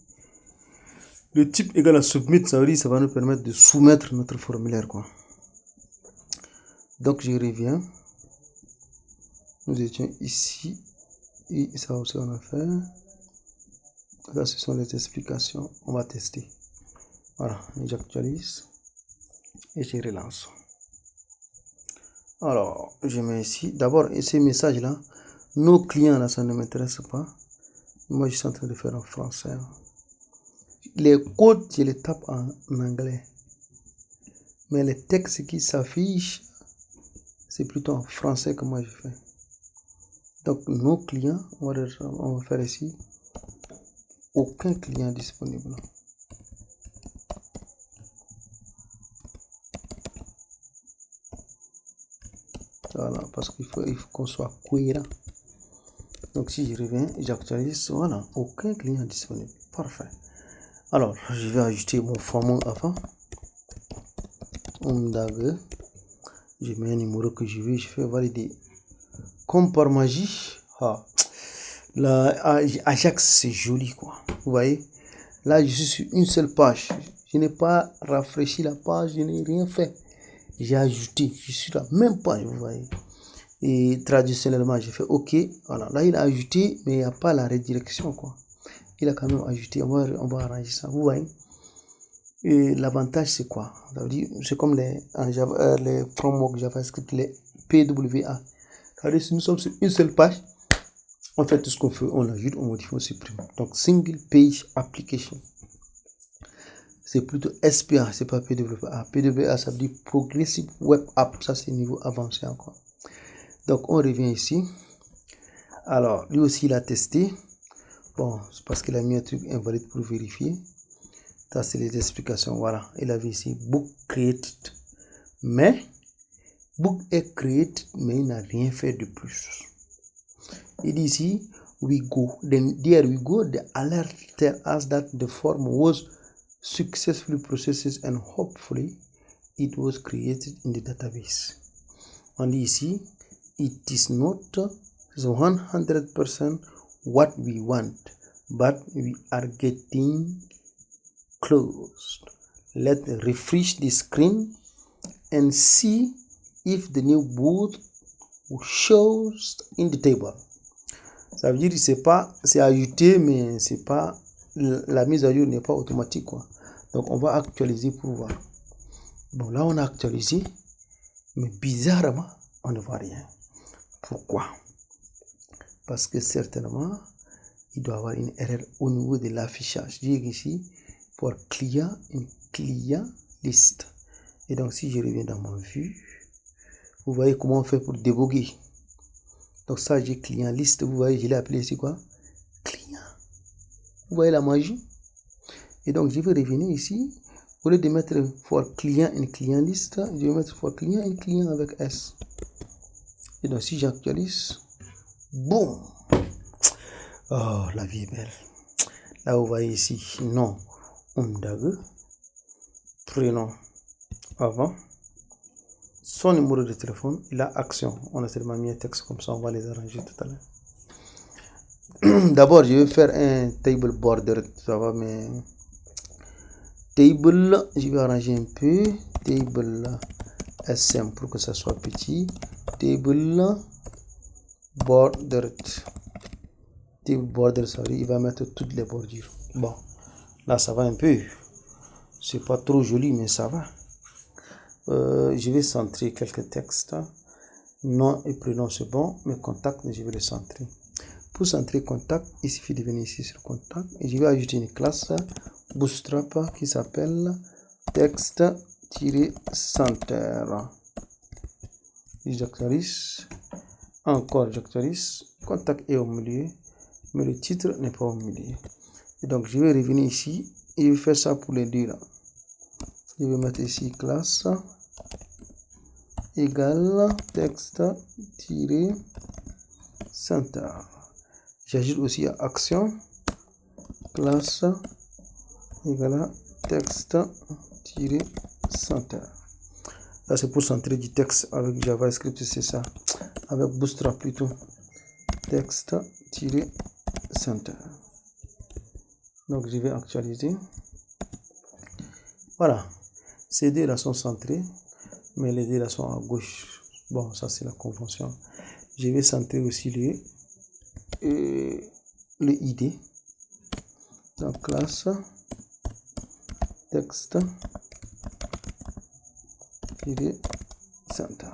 Le type égal à submit, ça veut dire que ça va nous permettre de soumettre notre formulaire, quoi. Donc je reviens. Nous étions ici. Et ça aussi on a fait. Là ce sont les explications. On va tester. Voilà, j'actualise. Et je relance. Alors, je mets ici. D'abord, ces messages-là, nos clients là, ça ne m'intéresse pas. Moi, je suis en train de faire en français. Les codes, je les tape en anglais. Mais les textes qui s'affichent, c'est plutôt en français que moi je fais. Donc, nos clients, on va faire ici. Aucun client disponible. Voilà, parce il faut qu'on soit cohérent. Donc si je reviens, j'actualise, voilà, aucun client disponible. Parfait. Alors, je vais ajouter mon fameux avant. Je mets un numéro que je veux, je fais valider. Comme par magie, Ajax c'est joli quoi. Vous voyez, là je suis sur une seule page. Je n'ai pas rafraîchi la page, je n'ai rien fait. J'ai ajouté, je suis la même page, vous voyez. Et traditionnellement, j'ai fait OK. Voilà, là il a ajouté, mais il n'y a pas la redirection quoi. Il a quand même ajouté, on va arranger ça, vous voyez. Et l'avantage c'est quoi? C'est comme les frameworks JavaScript, les PWA. Si nous sommes sur une seule page, on fait tout ce qu'on fait, on l'ajoute, on modifie, on supprime. Donc single page application. C'est plutôt SPA, c'est pas PWA. PWA ça veut dire Progressive Web App, ça c'est niveau avancé encore. Donc on revient ici. Alors lui aussi il a testé. Bon, c'est parce qu'il a mis un truc invalide pour vérifier. Ça c'est les explications. Voilà, il avait ici book created. Mais book est created, mais il n'a rien fait de plus. Il dit ici we go. Then there we go. The alert tells us that the form was successfully processed and hopefully it was created in the database. On dit ici it is not 100% what we want, but we are getting close. Let's refresh the screen and see if the new boot shows in the table. Ça veut dire c'est ajouté, mais c'est pas, la mise à jour n'est pas automatique quoi. Donc on va actualiser pour voir. Bon là on a actualisé, mais bizarrement on ne voit rien. Pourquoi? Parce que certainement il doit y avoir une erreur au niveau de l'affichage. Je dis ici pour client, une client liste. Et donc si je reviens dans mon vue, vous voyez comment on fait pour déboguer. Donc ça j'ai client liste, vous voyez, je l'ai appelé ici quoi? Client. Vous voyez la magie? Et donc je vais revenir ici. Au lieu de mettre for client une client liste, je vais mettre for client une client avec S. Et donc si j'actualise, boum! Oh, la vie est belle. Là vous voyez ici, nom, Umdag, prénom avant, son numéro de téléphone, il a action. On a seulement mis un texte comme ça, on va les arranger tout à l'heure. D'abord, je vais faire un table border, ça va, mais table, je vais arranger un peu, table SM pour que ça soit petit, table border, ça veut dire il va mettre toutes les bordures. Bon, là ça va un peu, c'est pas trop joli, mais ça va. Je vais centrer quelques textes. Nom et prénom c'est bon, mais contact je vais les centrer. Pour centrer contact, il suffit de venir ici sur contact et je vais ajouter une classe Bootstrap qui s'appelle text-center. J'actualise, encore j'actualise, contact est au milieu, mais le titre n'est pas au milieu. Et donc je vais revenir ici et je vais faire ça pour les deux là. Je vais mettre ici classe égale texte-center. J'ajoute aussi à action classe égale texte-center. Là c'est pour centrer du texte avec JavaScript, c'est ça. Avec Bootstrap plutôt. Texte-center. Donc je vais actualiser. Voilà. Ces deux là sont centrés, mais les deux là sont à gauche. Bon, ça c'est la convention. Je vais centrer aussi le ID. Donc classe texte center.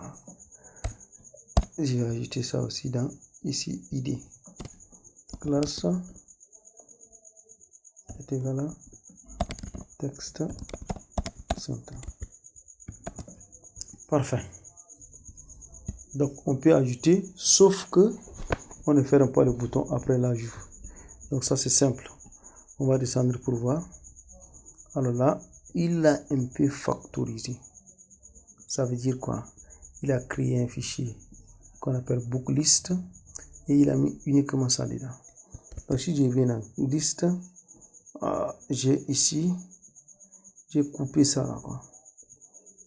Je vais ajouter ça aussi dans ici ID. Classe est égal à texte center. Parfait. Donc on peut ajouter, sauf que on ne ferme pas le bouton après l'ajout. Donc ça c'est simple. On va descendre pour voir. Alors là, il a un peu factorisé. Ça veut dire quoi? Il a créé un fichier qu'on appelle book list et il a mis uniquement ça dedans. Donc si je viens dans liste, j'ai ici, j'ai coupé ça là quoi.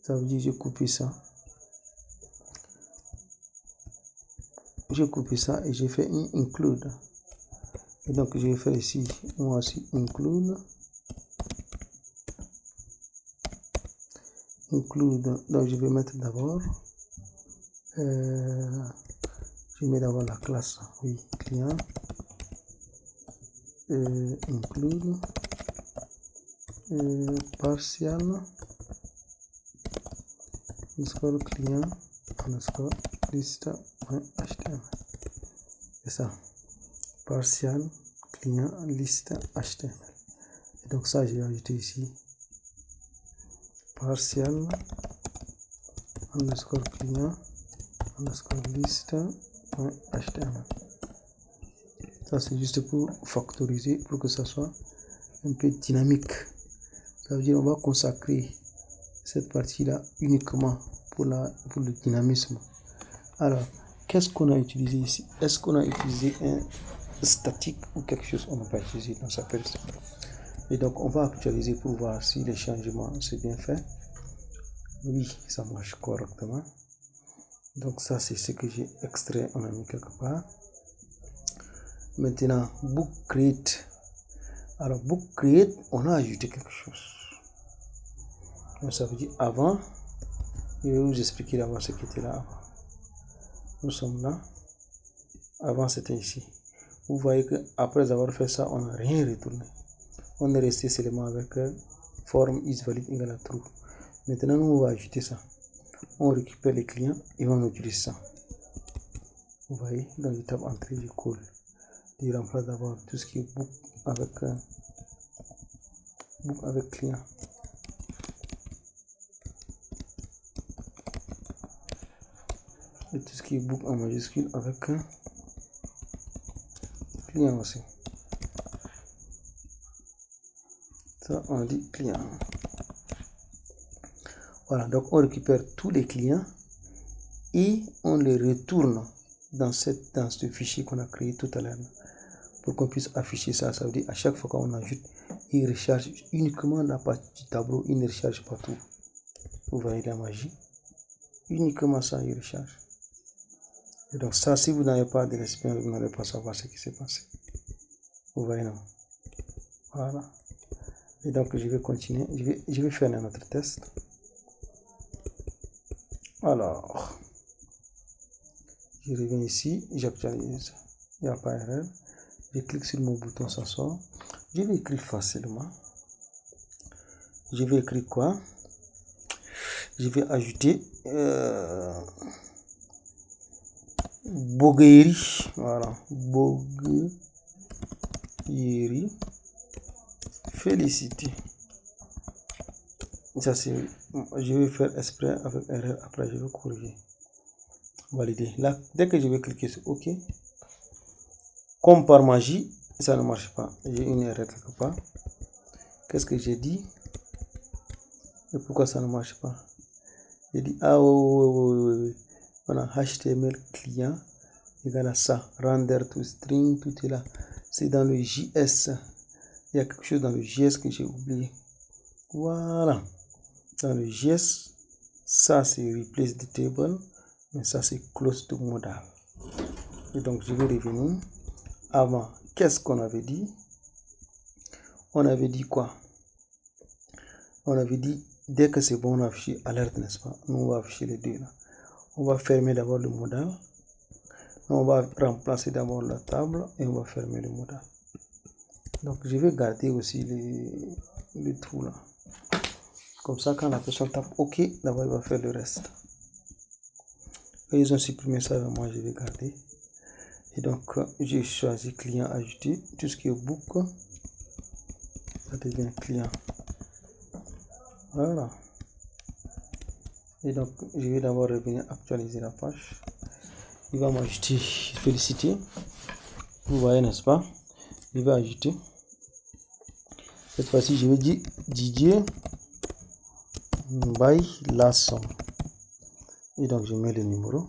Ça veut dire j'ai coupé ça. J'ai coupé ça et j'ai fait un include. Et donc je vais faire ici, moi aussi include. Donc je vais mettre d'abord, je mets d'abord la classe, oui, client, include, partial, underscore client, underscore liste.html. C'est ça, partial, client, liste.html. Et donc ça, j'ai ajouté ici, partial, underscore client, underscore liste.html. Ça, c'est juste pour factoriser, pour que ça soit un peu dynamique. Ça veut dire on va consacrer cette partie-là uniquement pour le dynamisme. Alors, qu'est-ce qu'on a utilisé ici? Est-ce qu'on a utilisé un statique ou quelque chose qu'on n'a pas utilisé? Donc, ça s'appelle ça. Et donc, on va actualiser pour voir si les changements c'est bien fait. Oui, ça marche correctement. Donc, ça, c'est ce que j'ai extrait. On a mis quelque part. Maintenant, book create. Alors, book create, on a ajouté quelque chose. Donc, ça veut dire avant, je vais vous expliquer d'abord ce qui était là avant. Nous sommes là. Avant, c'était ici. Vous voyez qu'après avoir fait ça, on n'a rien retourné. On est resté seulement avec form is valid égale à true. Maintenant, nous, on va ajouter ça. On récupère les clients et on utilise ça. Vous voyez, dans le tab entrée, je colle. Je remplace d'abord tout ce qui est book avec client. Et tout ce qui est book en majuscule avec client aussi. Ça, on dit client. Voilà, donc on récupère tous les clients et on les retourne dans ce fichier qu'on a créé tout à l'heure pour qu'on puisse afficher ça. Ça veut dire à chaque fois qu'on ajoute, il recharge uniquement la partie du tableau, il ne recharge pas tout. Vous voyez la magie? Uniquement ça, il recharge. Et donc ça, si vous n'avez pas de l'expérience, vous n'allez pas savoir ce qui s'est passé. Vous voyez, non? Voilà. Et donc je vais continuer, je vais faire un autre test. Alors, je reviens ici, j'actualise, il n'y a pas erreur. Je clique sur mon bouton, ça sort. Je vais écrire facilement. Je vais écrire quoi? Je vais ajouter Bogueri. Voilà, Bogueri. Félicité. Ça c'est, je vais faire exprès avec erreur, après je vais corriger. Valider. Là, dès que je vais cliquer sur OK, comme par magie, ça ne marche pas. J'ai une erreur quelque part. Qu'est-ce que j'ai dit? Et pourquoi ça ne marche pas? J'ai dit, ah oui. On a HTML client égale à ça. Render to string, tout est là. C'est dans le JS. Il y a quelque chose dans le JS que j'ai oublié. Voilà. Dans le JS, ça c'est replace the table, mais ça c'est close to modal. Et donc je vais revenir. Avant, qu'est-ce qu'on avait dit? On avait dit quoi? On avait dit, dès que c'est bon, on affiche alerte, n'est-ce pas? Nous, on va afficher les deux là. On va fermer d'abord le modal. On va remplacer d'abord la table et on va fermer le modal. Donc, je vais garder aussi les trous là. Comme ça, quand la personne tape OK, d'abord, il va faire le reste. Et ils ont supprimé ça, moi, je vais garder. Et donc, j'ai choisi client ajouté. Tout ce qui est book, ça devient client. Voilà. Et donc, je vais d'abord revenir actualiser la page. Il va m'ajouter félicité. Vous voyez, n'est-ce pas? Il va ajouter. Cette fois-ci, je vais dire Didier by Lasson. Et donc, je mets le numéro.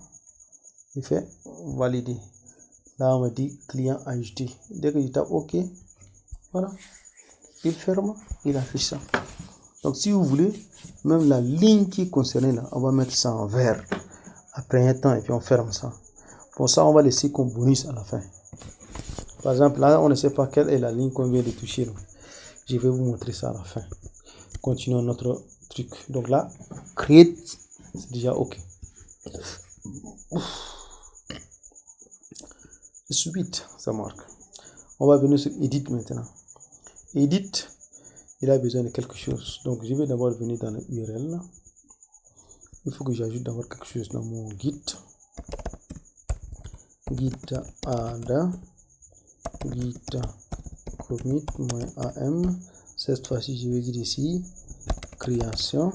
Je fais valider. Là, on me dit client ajouté. Dès que je tape OK, voilà, il ferme, il affiche ça. Donc, si vous voulez, même la ligne qui est concernée là, on va mettre ça en vert après un temps et puis on ferme ça. Pour ça, on va laisser comme bonus à la fin. Par exemple, là, on ne sait pas quelle est la ligne qu'on vient de toucher. Donc. Je vais vous montrer ça à la fin. Continuons notre truc. Donc là, create, c'est déjà OK. Suite, ça marque. On va venir sur Edit maintenant. Edit, il a besoin de quelque chose. Donc, je vais d'abord venir dans l'URL. Il faut que j'ajoute d'abord quelque chose dans mon Git. Git add, Git commit-am. Cette fois-ci, je vais dire ici creation,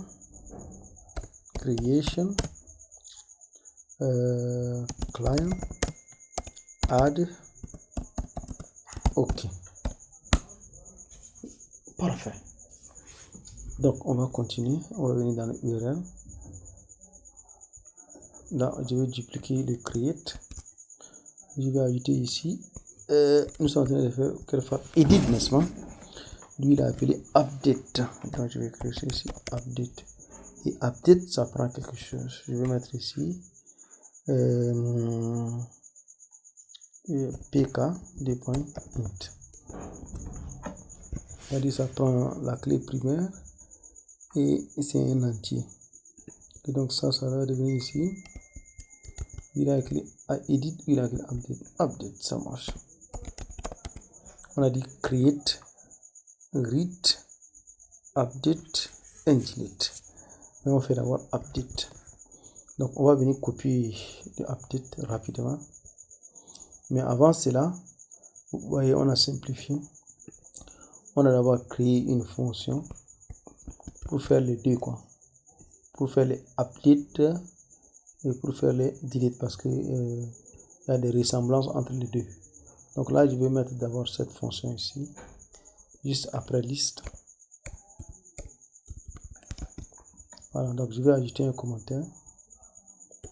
client, add, OK. Parfait. Donc, on va continuer. On va venir dans l'URL. Là, je vais dupliquer le create. Je vais ajouter ici. Nous sommes en train de faire edit, n'est-ce pas? Lui, il a appelé update. Donc, je vais créer ici update. Et update, ça prend quelque chose. Je vais mettre ici pk .int. C'est-à-dire, ça prend la clé primaire et c'est un entier. Et donc, ça va devenir ici. Il a écrit edit, il a écrit update. Update, ça marche. On a dit create, read, update, and delete. Mais on fait d'abord update. Donc, on va venir copier le update rapidement. Mais avant cela, vous voyez, on a simplifié. On a d'abord créé une fonction pour faire les deux, quoi. Pour faire les updates et pour faire les delete parce que il y a des ressemblances entre les deux. Donc là, je vais mettre d'abord cette fonction ici, juste après liste. Voilà, donc je vais ajouter un commentaire.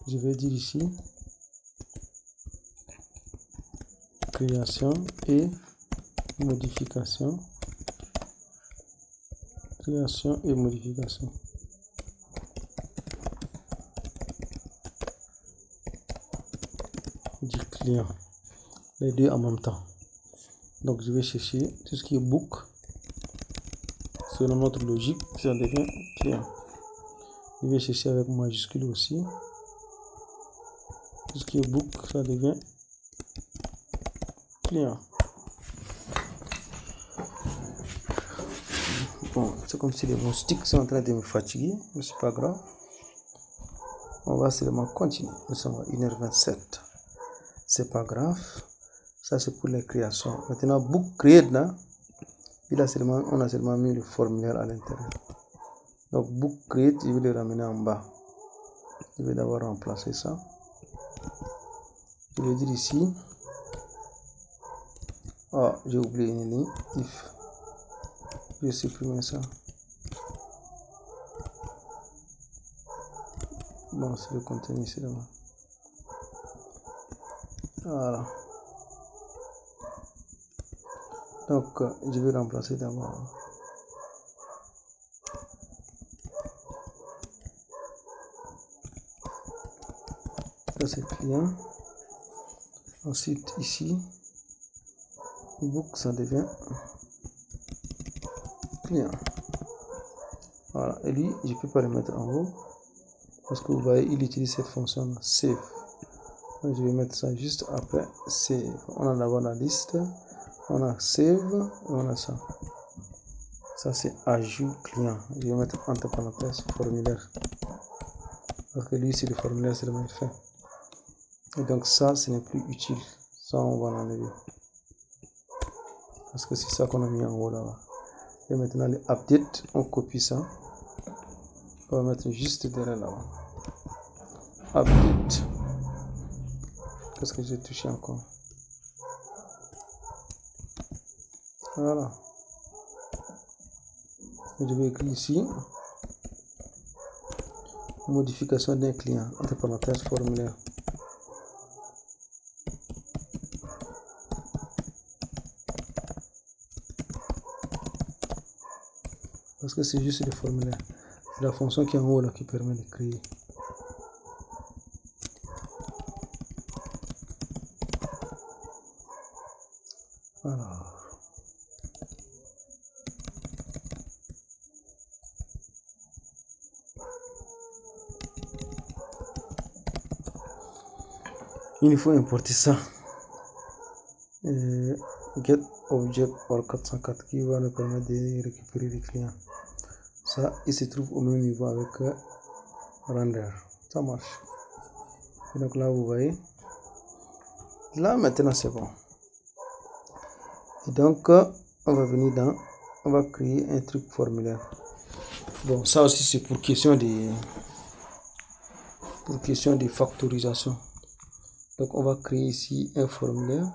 Je vais dire ici création et modification. Création et modification. Du client. Les deux en même temps. Donc je vais chercher tout ce qui est book. Selon notre logique, ça devient client. Je vais chercher avec majuscule aussi. Tout ce qui est book, ça devient client. Bon, c'est comme si les moustiques sont en train de me fatiguer, mais c'est pas grave. On va seulement continuer. Nous sommes à 1h27. C'est pas grave. Ça, c'est pour les créations. Maintenant, book create là, on a seulement mis le formulaire à l'intérieur. Donc, book create, je vais le ramener en bas. Je vais d'abord remplacer ça. Je vais dire ici. Oh, j'ai oublié une ligne. If. Je vais supprimer ça. Bon, c'est le contenu ici là-bas. Voilà. Donc, je vais remplacer d'abord. Ça, c'est client. Ensuite, ici, book, ça devient client. Voilà. Et lui, je ne peux pas le mettre en haut. Parce que vous voyez, il utilise cette fonction là, save. Donc, je vais mettre ça juste après save. On a d'abord la liste. On a save et on a ça. Ça, c'est ajout client. Je vais mettre entre parenthèses formulaire. Parce que lui, c'est le formulaire, c'est le même fait. Et donc, ça, ce n'est plus utile. Ça, on va l'enlever. Parce que c'est ça qu'on a mis en haut là-bas. Et maintenant, les updates, on copie ça. On va mettre juste derrière là-bas. Update. Qu'est-ce que j'ai touché encore? Voilà. Et je vais écrire ici. Modification d'un client. Entre parenthèses, formulaire. Parce que c'est juste le formulaire. C'est la fonction qui est en haut là qui permet de créer. Alors. Il faut importer ça. Get object or 404 qui va nous permettre de récupérer les clients. Ça, il se trouve au même niveau avec render. Ça marche. Et donc là, vous voyez. Là, maintenant, c'est bon. Et donc, on va venir dans... On va créer un truc formulaire. Bon, ça aussi, c'est pour question de factorisation. Donc, on va créer ici un formulaire.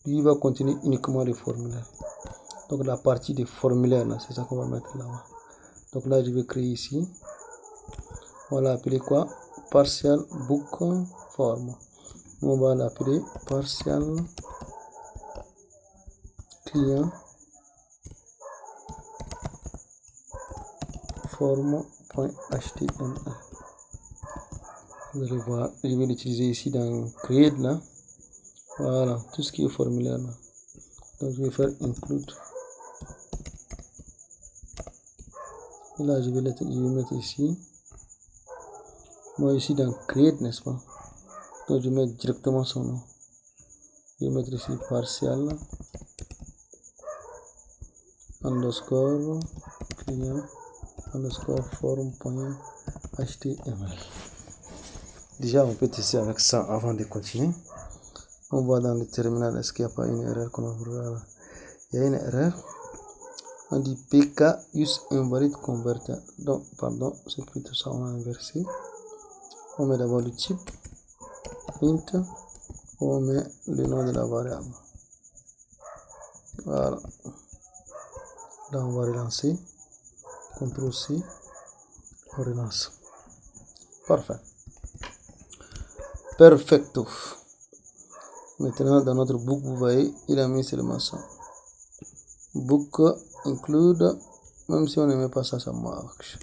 Il va contenir uniquement les formulaires. Donc, la partie des formulaires, c'est ça qu'on va mettre là-bas. Donc, là, je vais créer ici. On va l'appeler quoi? Partial book form. On va l'appeler partial client form.html. Vous allez voir, je vais l'utiliser ici dans create là. Voilà, tout ce qui est formulaire là. Donc je vais faire include. Et là je vais mettre ici. Moi ici dans create, n'est-ce pas? Donc je vais mettre directement son nom. Je vais mettre ici partial underscore client underscore form.html. Déjà on peut tester avec ça avant de continuer. On voit dans le terminal, est-ce qu'il n'y a pas une erreur qu'on va. Il y a une erreur. On dit pk use invalid converter. Donc, pardon, c'est plutôt ça, on va inverser. On met d'abord le type int. On met le nom de la variable. Voilà. Là, on va relancer. CTRL C. On relance. Parfait. Perfecto. Maintenant, dans notre book, vous voyez, il a mis seulement ça. Book include, même si on ne met pas ça, ça marche.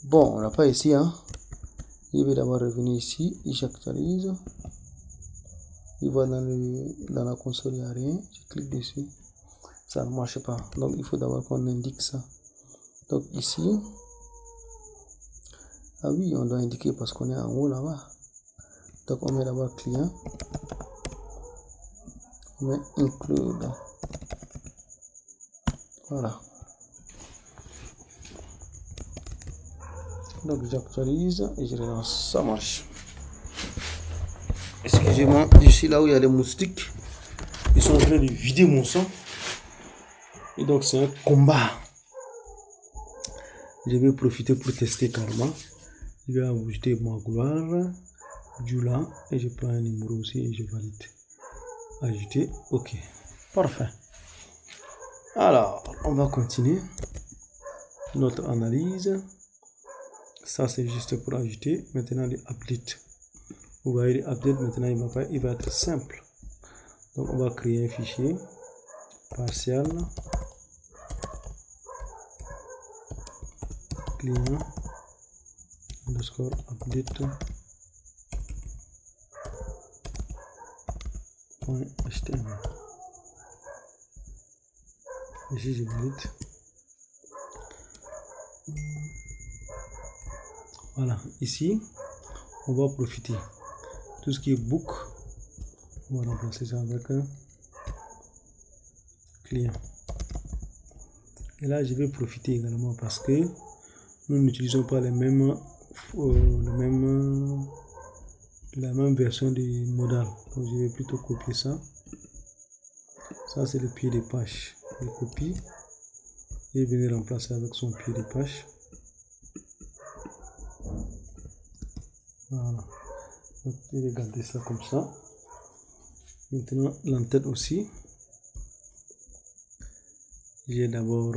Bon, on n'a pas ici, hein. Je vais d'abord revenir ici, j'actualise. Je vois dans la console, il n'y a rien. Je clique dessus. Ça ne marche pas. Donc, il faut d'abord qu'on indique ça. Donc, ici. Ah oui, on doit indiquer parce qu'on est en haut là-bas. Donc, on met d'abord client. On met include. Voilà. Donc j'actualise et je relance. Ça marche. Excusez-moi, je suis là où il y a les moustiques. Ils sont en train de vider mon sang. Et donc c'est un combat. Je vais profiter pour tester carrément. Je vais ajouter ma gloire. Jula. Et je prends un numéro aussi et je valide. Ajouter. Ok. Parfait. Alors, on va continuer notre analyse. Ça, c'est juste pour ajouter. Maintenant, les updates. Vous voyez, les updates, maintenant, il va être simple. Donc, on va créer un fichier partial client underscore update .html. Ici, je valide. Voilà, ici, on va profiter. Tout ce qui est book, on va remplacer ça avec un client. Et là, je vais profiter également parce que nous n'utilisons pas la même version du modal. Donc, je vais plutôt copier ça. Ça, c'est le pied des pages. Je copie et venir remplacer avec son pied des pages. Voilà. Donc, je vais garder ça comme ça. Maintenant, l'entête aussi. J'ai d'abord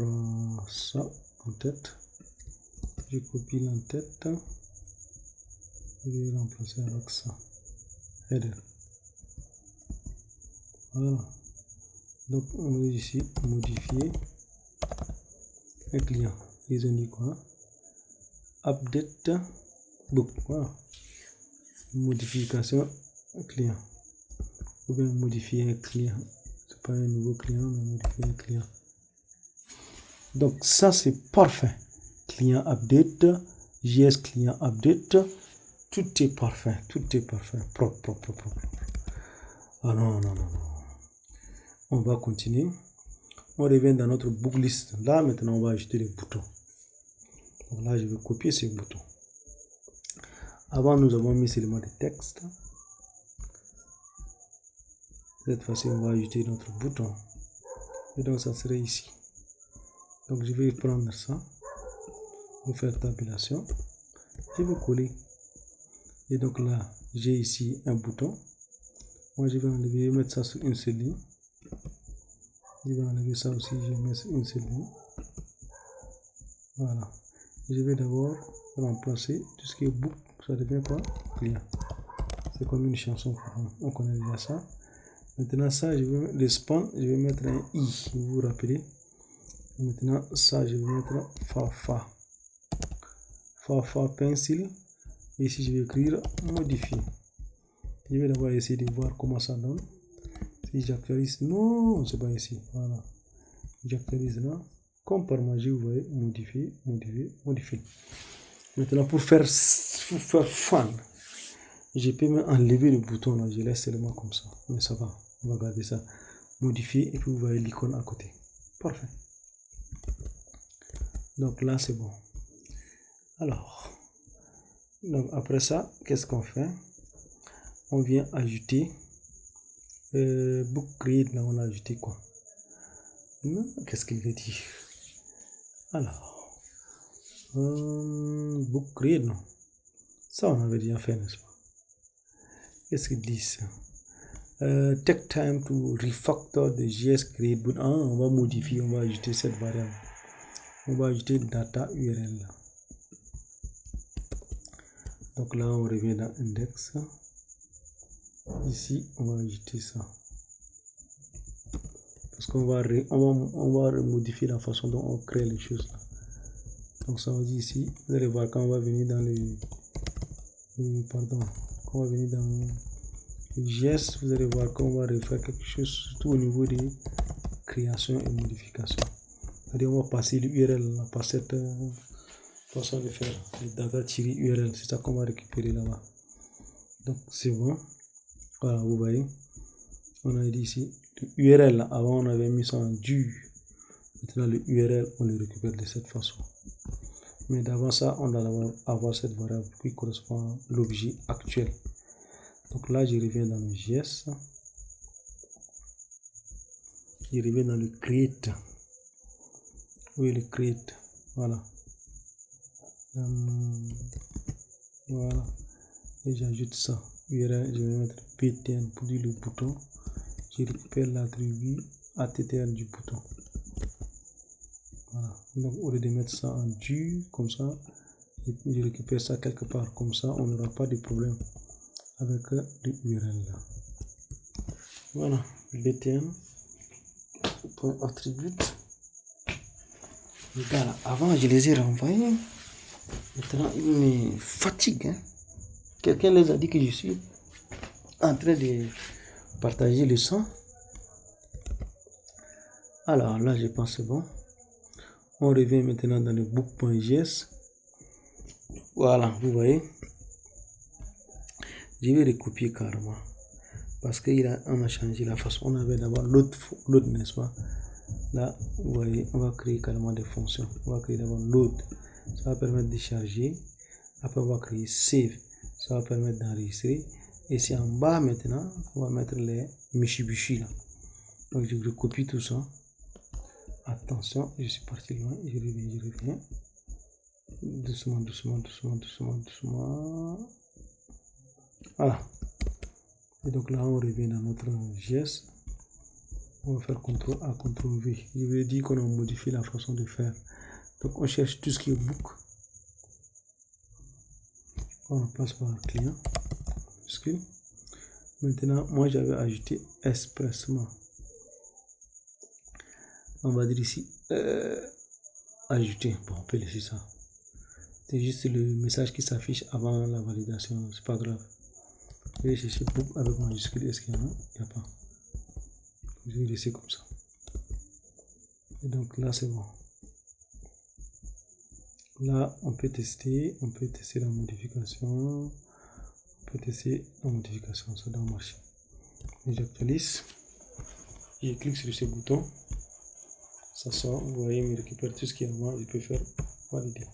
ça en tête. Je copie l'entête. Je vais remplacer avec ça. Header. Voilà. Donc, on va ici modifier. un client. Ils ont dit quoi? Update book. Voilà. Modification client. Ou bien modifier un client. C'est pas un nouveau client, mais modifier un client. Donc ça c'est parfait. Client update, JS client update. Tout est parfait. Tout est parfait. Propre. Ah non. On va continuer. On revient dans notre book list. Là, maintenant, on va ajouter les boutons. Donc là, je vais copier ces boutons. Avant, nous avons mis seulement des textes. Cette fois-ci, on va ajouter notre bouton. Et donc, ça serait ici. Donc, je vais prendre ça. Je vais faire tabulation. Je vais coller. Et donc là, j'ai ici un bouton. Moi, je vais enlever, mettre ça sur une seule ligne. Je vais enlever ça aussi, je vais mettre sur une seule ligne. Voilà. Je vais d'abord remplacer tout ce qui est book. Ça devient quoi? Client. C'est comme une chanson. On connaît déjà ça. Maintenant, ça, je vais le span, je vais mettre un i. Vous vous rappelez? Et maintenant, ça, je vais mettre fa. Fa, pencil. Et ici, je vais écrire modifier. Je vais d'abord essayer de voir comment ça donne. Si j'actualise, non, c'est pas ici. Voilà. J'actualise là. Comme par magie, vous voyez, modifier. Maintenant, pour faire fun, je peux même enlever le bouton là. Je laisse seulement comme ça. Mais ça va. On va garder ça. Modifier. Et puis, vous voyez l'icône à côté. Parfait. Donc là, c'est bon. Alors, donc après ça, qu'est-ce qu'on fait? On vient ajouter book create. Là, on a ajouté quoi? Qu'est-ce qu'il veut dire? Alors, book create, non? Ça, on avait déjà fait, n'est-ce pas? Qu'est-ce qu'il dit ça? Take time to refactor the JS create book. On va modifier, on va ajouter cette variable. On va ajouter data URL là. Donc là, on revient dans index. Ici, on va ajouter ça. Parce qu'on va, modifier la façon dont on crée les choses là. Donc ça veut dire ici, vous allez voir quand on va venir dans quand on va venir dans le JS, vous allez voir qu'on va refaire quelque chose, surtout au niveau des créations et modifications. C'est-à-dire on va passer l'URL par cette façon de faire, les data-URL, c'est ça qu'on va récupérer là-bas. Donc c'est bon. Voilà, vous voyez, on a dit ici, l'URL là, avant on avait mis ça en du. Maintenant le URL, on le récupère de cette façon. Mais d'avant ça, on doit avoir cette variable qui correspond à l'objet actuel. Donc là, je reviens dans le JS. Je reviens dans le create. Oui, le create. Voilà. Voilà. Et j'ajoute ça. URL, je vais mettre btn pour dire le bouton. Je récupère l'attribut attr du bouton. Voilà. Donc au lieu de mettre ça en du comme ça, je récupère ça quelque part comme ça, on n'aura pas de problème avec le URL là. Voilà, btn attribut. Les gars là, avant je les ai renvoyés. Maintenant ils me fatiguent. Hein. Quelqu'un les a dit que je suis en train de partager le son. Alors là je pense c'est bon. On revient maintenant dans le book.js. Voilà, vous voyez. Je vais recopier carrément. Parce qu'on a changé la façon. On avait d'abord l'autre, n'est-ce pas? Là, vous voyez, on va créer carrément des fonctions. On va créer d'abord load. Ça va permettre de charger. Après, on va créer save. Ça va permettre d'enregistrer. Et c'est en bas maintenant, on va mettre les Mitsubishi là. Donc, je recopie tout ça. Attention, je suis parti loin. Je reviens. Doucement. Voilà. Et donc là, on revient dans notre JS. On va faire CTRL A, CTRL V. Je vous ai dit qu'on a modifié la façon de faire. Donc on cherche tout ce qui est book. On passe par client. Maintenant, moi j'avais ajouté expressement. On va dire ici ajouter. Bon, on peut laisser ça. C'est juste le message qui s'affiche avant la validation, c'est pas grave. Je vais chercher book avec majuscule, est-ce qu'il y en a? Il n'y a pas. Je vais laisser comme ça. Et donc là, c'est bon. Là, on peut tester la modification, on peut tester la modification, ça doit marcher. Et j'actualise, je clique sur ce bouton, ça sort, vous voyez, il récupère tout ce qui est avant, je peux faire valider.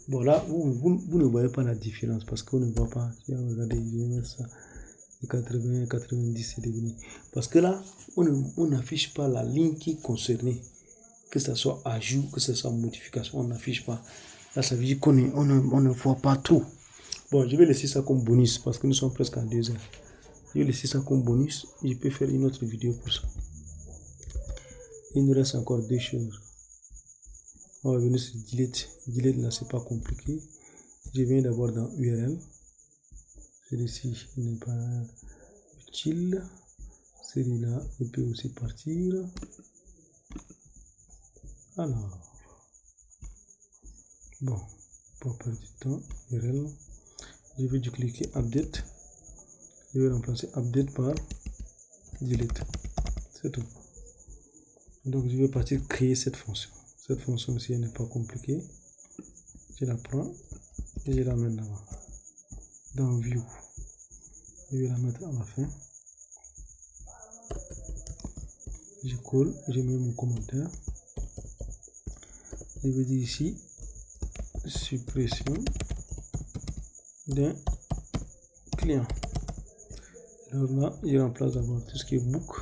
Bon là, vous ne voyez pas la différence parce qu'on ne voit pas. Regardez, je vais mettre ça. 80, 90, c'est devenu. Parce que là, on n'affiche pas la ligne qui est concernée. Que ce soit ajout, que ce soit modification, on n'affiche pas. Là, ça veut dire qu'on ne voit pas trop. Bon, je vais laisser ça comme bonus parce que nous sommes presque à 2 heures. Je vais laisser ça comme bonus. Je peux faire une autre vidéo pour ça. Il nous reste encore 2 choses. On va venir sur delete. Delete là, c'est pas compliqué. Je viens d'abord dans URL. Celui-ci n'est pas utile. Celui-là, il peut aussi partir. Alors, bon, pour perdre du temps, URL, je vais du cliquer update. Je vais remplacer update par delete. C'est tout. Donc, je vais partir créer cette fonction. Cette fonction aussi, elle n'est pas compliquée. Je la prends et je la mets là-bas. Dans view, je vais la mettre à la fin. Je colle, je mets mon commentaire. Je vais dire ici suppression d'un client. Alors là, je remplace d'abord tout ce qui est book.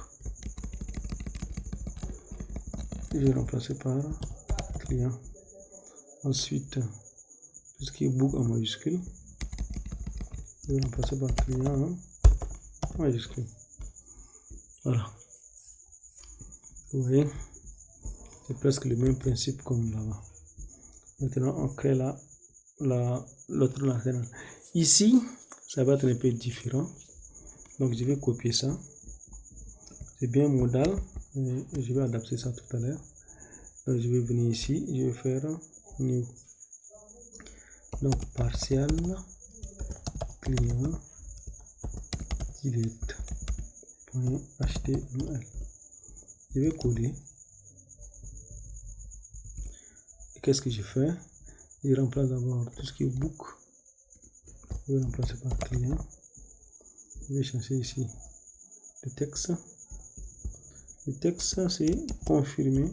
Je vais remplacer par client. Ensuite, tout ce qui est book en majuscule. Je vais remplacer par client en majuscule. Voilà. Vous voyez, c'est presque le même principe comme là-bas. Maintenant, on crée l'autre latérale. Ici, ça va être un peu différent. Donc, je vais copier ça. C'est bien modal. Et je vais adapter ça tout à l'heure. Donc, je vais venir ici. Je vais faire new. Donc, partial client delete.html. Je vais coller. Et qu'est-ce que je fais? Je remplace d'abord tout ce qui est book. Je vais remplacer par client. Je vais changer ici le texte. Le texte, c'est confirmer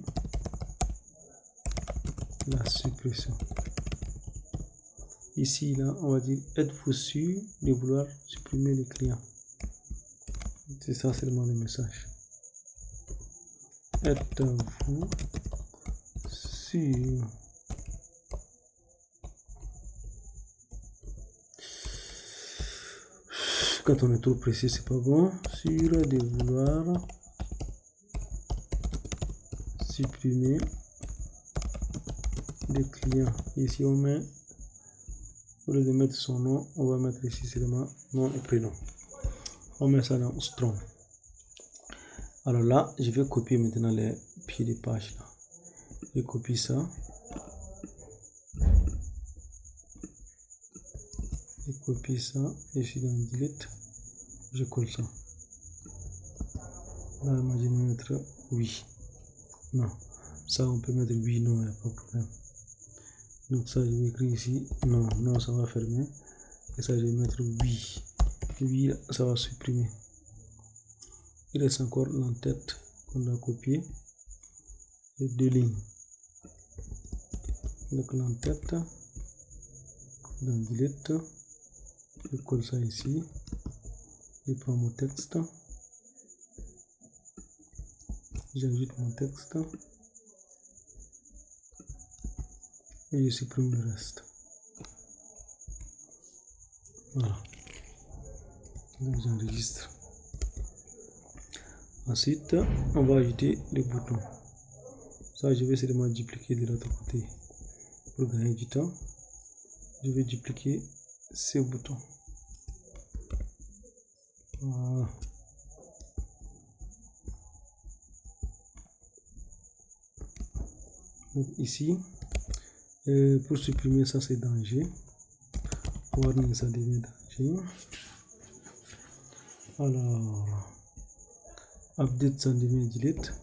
la suppression. Ici, là, on va dire êtes-vous sûr de vouloir supprimer le client? C'est ça seulement le message. Êtes-vous sûr? Quand on est trop précis, c'est pas bon. Sûr de vouloir supprimer le client. Ici, on met, au lieu de mettre son nom, on va mettre ici seulement nom et prénom. On met ça dans strong. Alors là, je vais copier maintenant les pieds de page là. Je copie ça. Je copie ça. Et je suis dans delete. Je colle ça. Là, moi, je vais mettre oui. Non. Ça, on peut mettre oui, non, il n'y a pas de problème. Donc ça, je vais écrire ici. Non, non, ça va fermer. Et ça, je vais mettre oui. Oui, ça va supprimer. Il reste encore l'entête qu'on doit copier. Et 2 lignes. Donc l'entête. Dans delete. Je colle ça ici. Je prends mon texte. J'ajoute mon texte. Et je supprime le reste. Voilà. Donc j'enregistre. Ensuite, on va ajouter les boutons. Ça, je vais seulement dupliquer de l'autre côté pour gagner du temps. Je vais dupliquer ces boutons. Voilà. Donc ici, pour supprimer ça, c'est danger. Warning, ça devient danger. Alors, update, ça devient delete.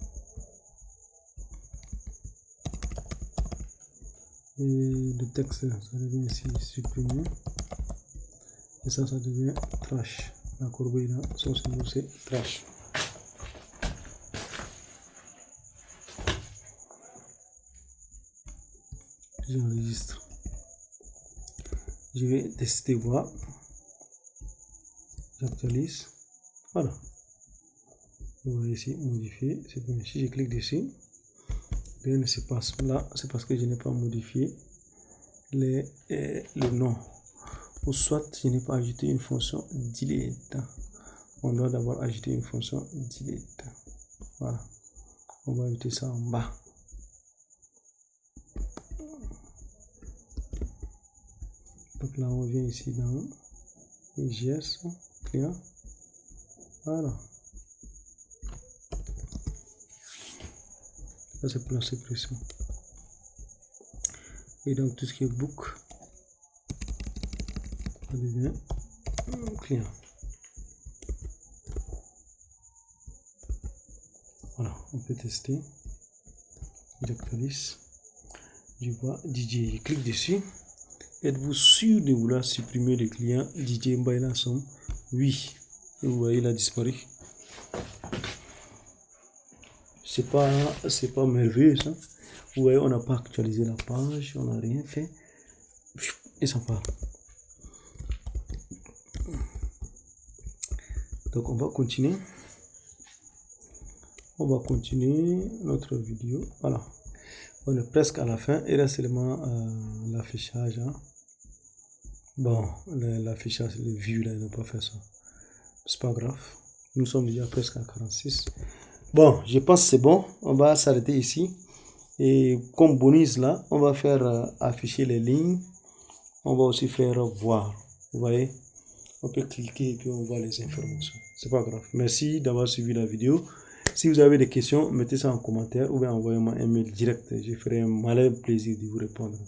Et le texte, ça devient ici supprimé. Et ça devient trash. La corbeille là, son symbole c'est trash. J'enregistre. Je vais tester voir. J'actualise. Voilà. Vous voyez ici, modifier. C'est bien. Si je clique dessus, rien ne se passe. Là, c'est parce que je n'ai pas modifié le nom. Ou soit je n'ai pas ajouté une fonction delete. On doit d'abord ajouter une fonction delete. Voilà. On va ajouter ça en bas. Donc là, on vient ici dans IGS, client. Voilà. Ça, c'est pour la suppression. Et donc, tout ce qui est book, ça devient client. Voilà, on peut tester. J'actualise. Je vois DJ, je clique dessus. Êtes-vous sûr de vouloir supprimer le client DJ Mbaila Som? Oui. Et vous voyez, il a disparu. C'est pas merveilleux ça. Vous voyez, on n'a pas actualisé la page, on n'a rien fait. Et ça part. Donc on va continuer. On va continuer notre vidéo. Voilà. On est presque à la fin. Il reste seulement l'affichage. Hein. Bon, l'affichage, les vues, là, ils n'ont pas fait ça. C'est pas grave. Nous sommes déjà presque à 46. Bon, je pense que c'est bon. On va s'arrêter ici. Et comme bonus là, on va faire afficher les lignes. On va aussi faire voir. Vous voyez, on peut cliquer et puis on voit les informations. C'est pas grave. Merci d'avoir suivi la vidéo. Si vous avez des questions, mettez ça en commentaire ou bien envoyez-moi un mail direct. Je ferai un malin plaisir de vous répondre.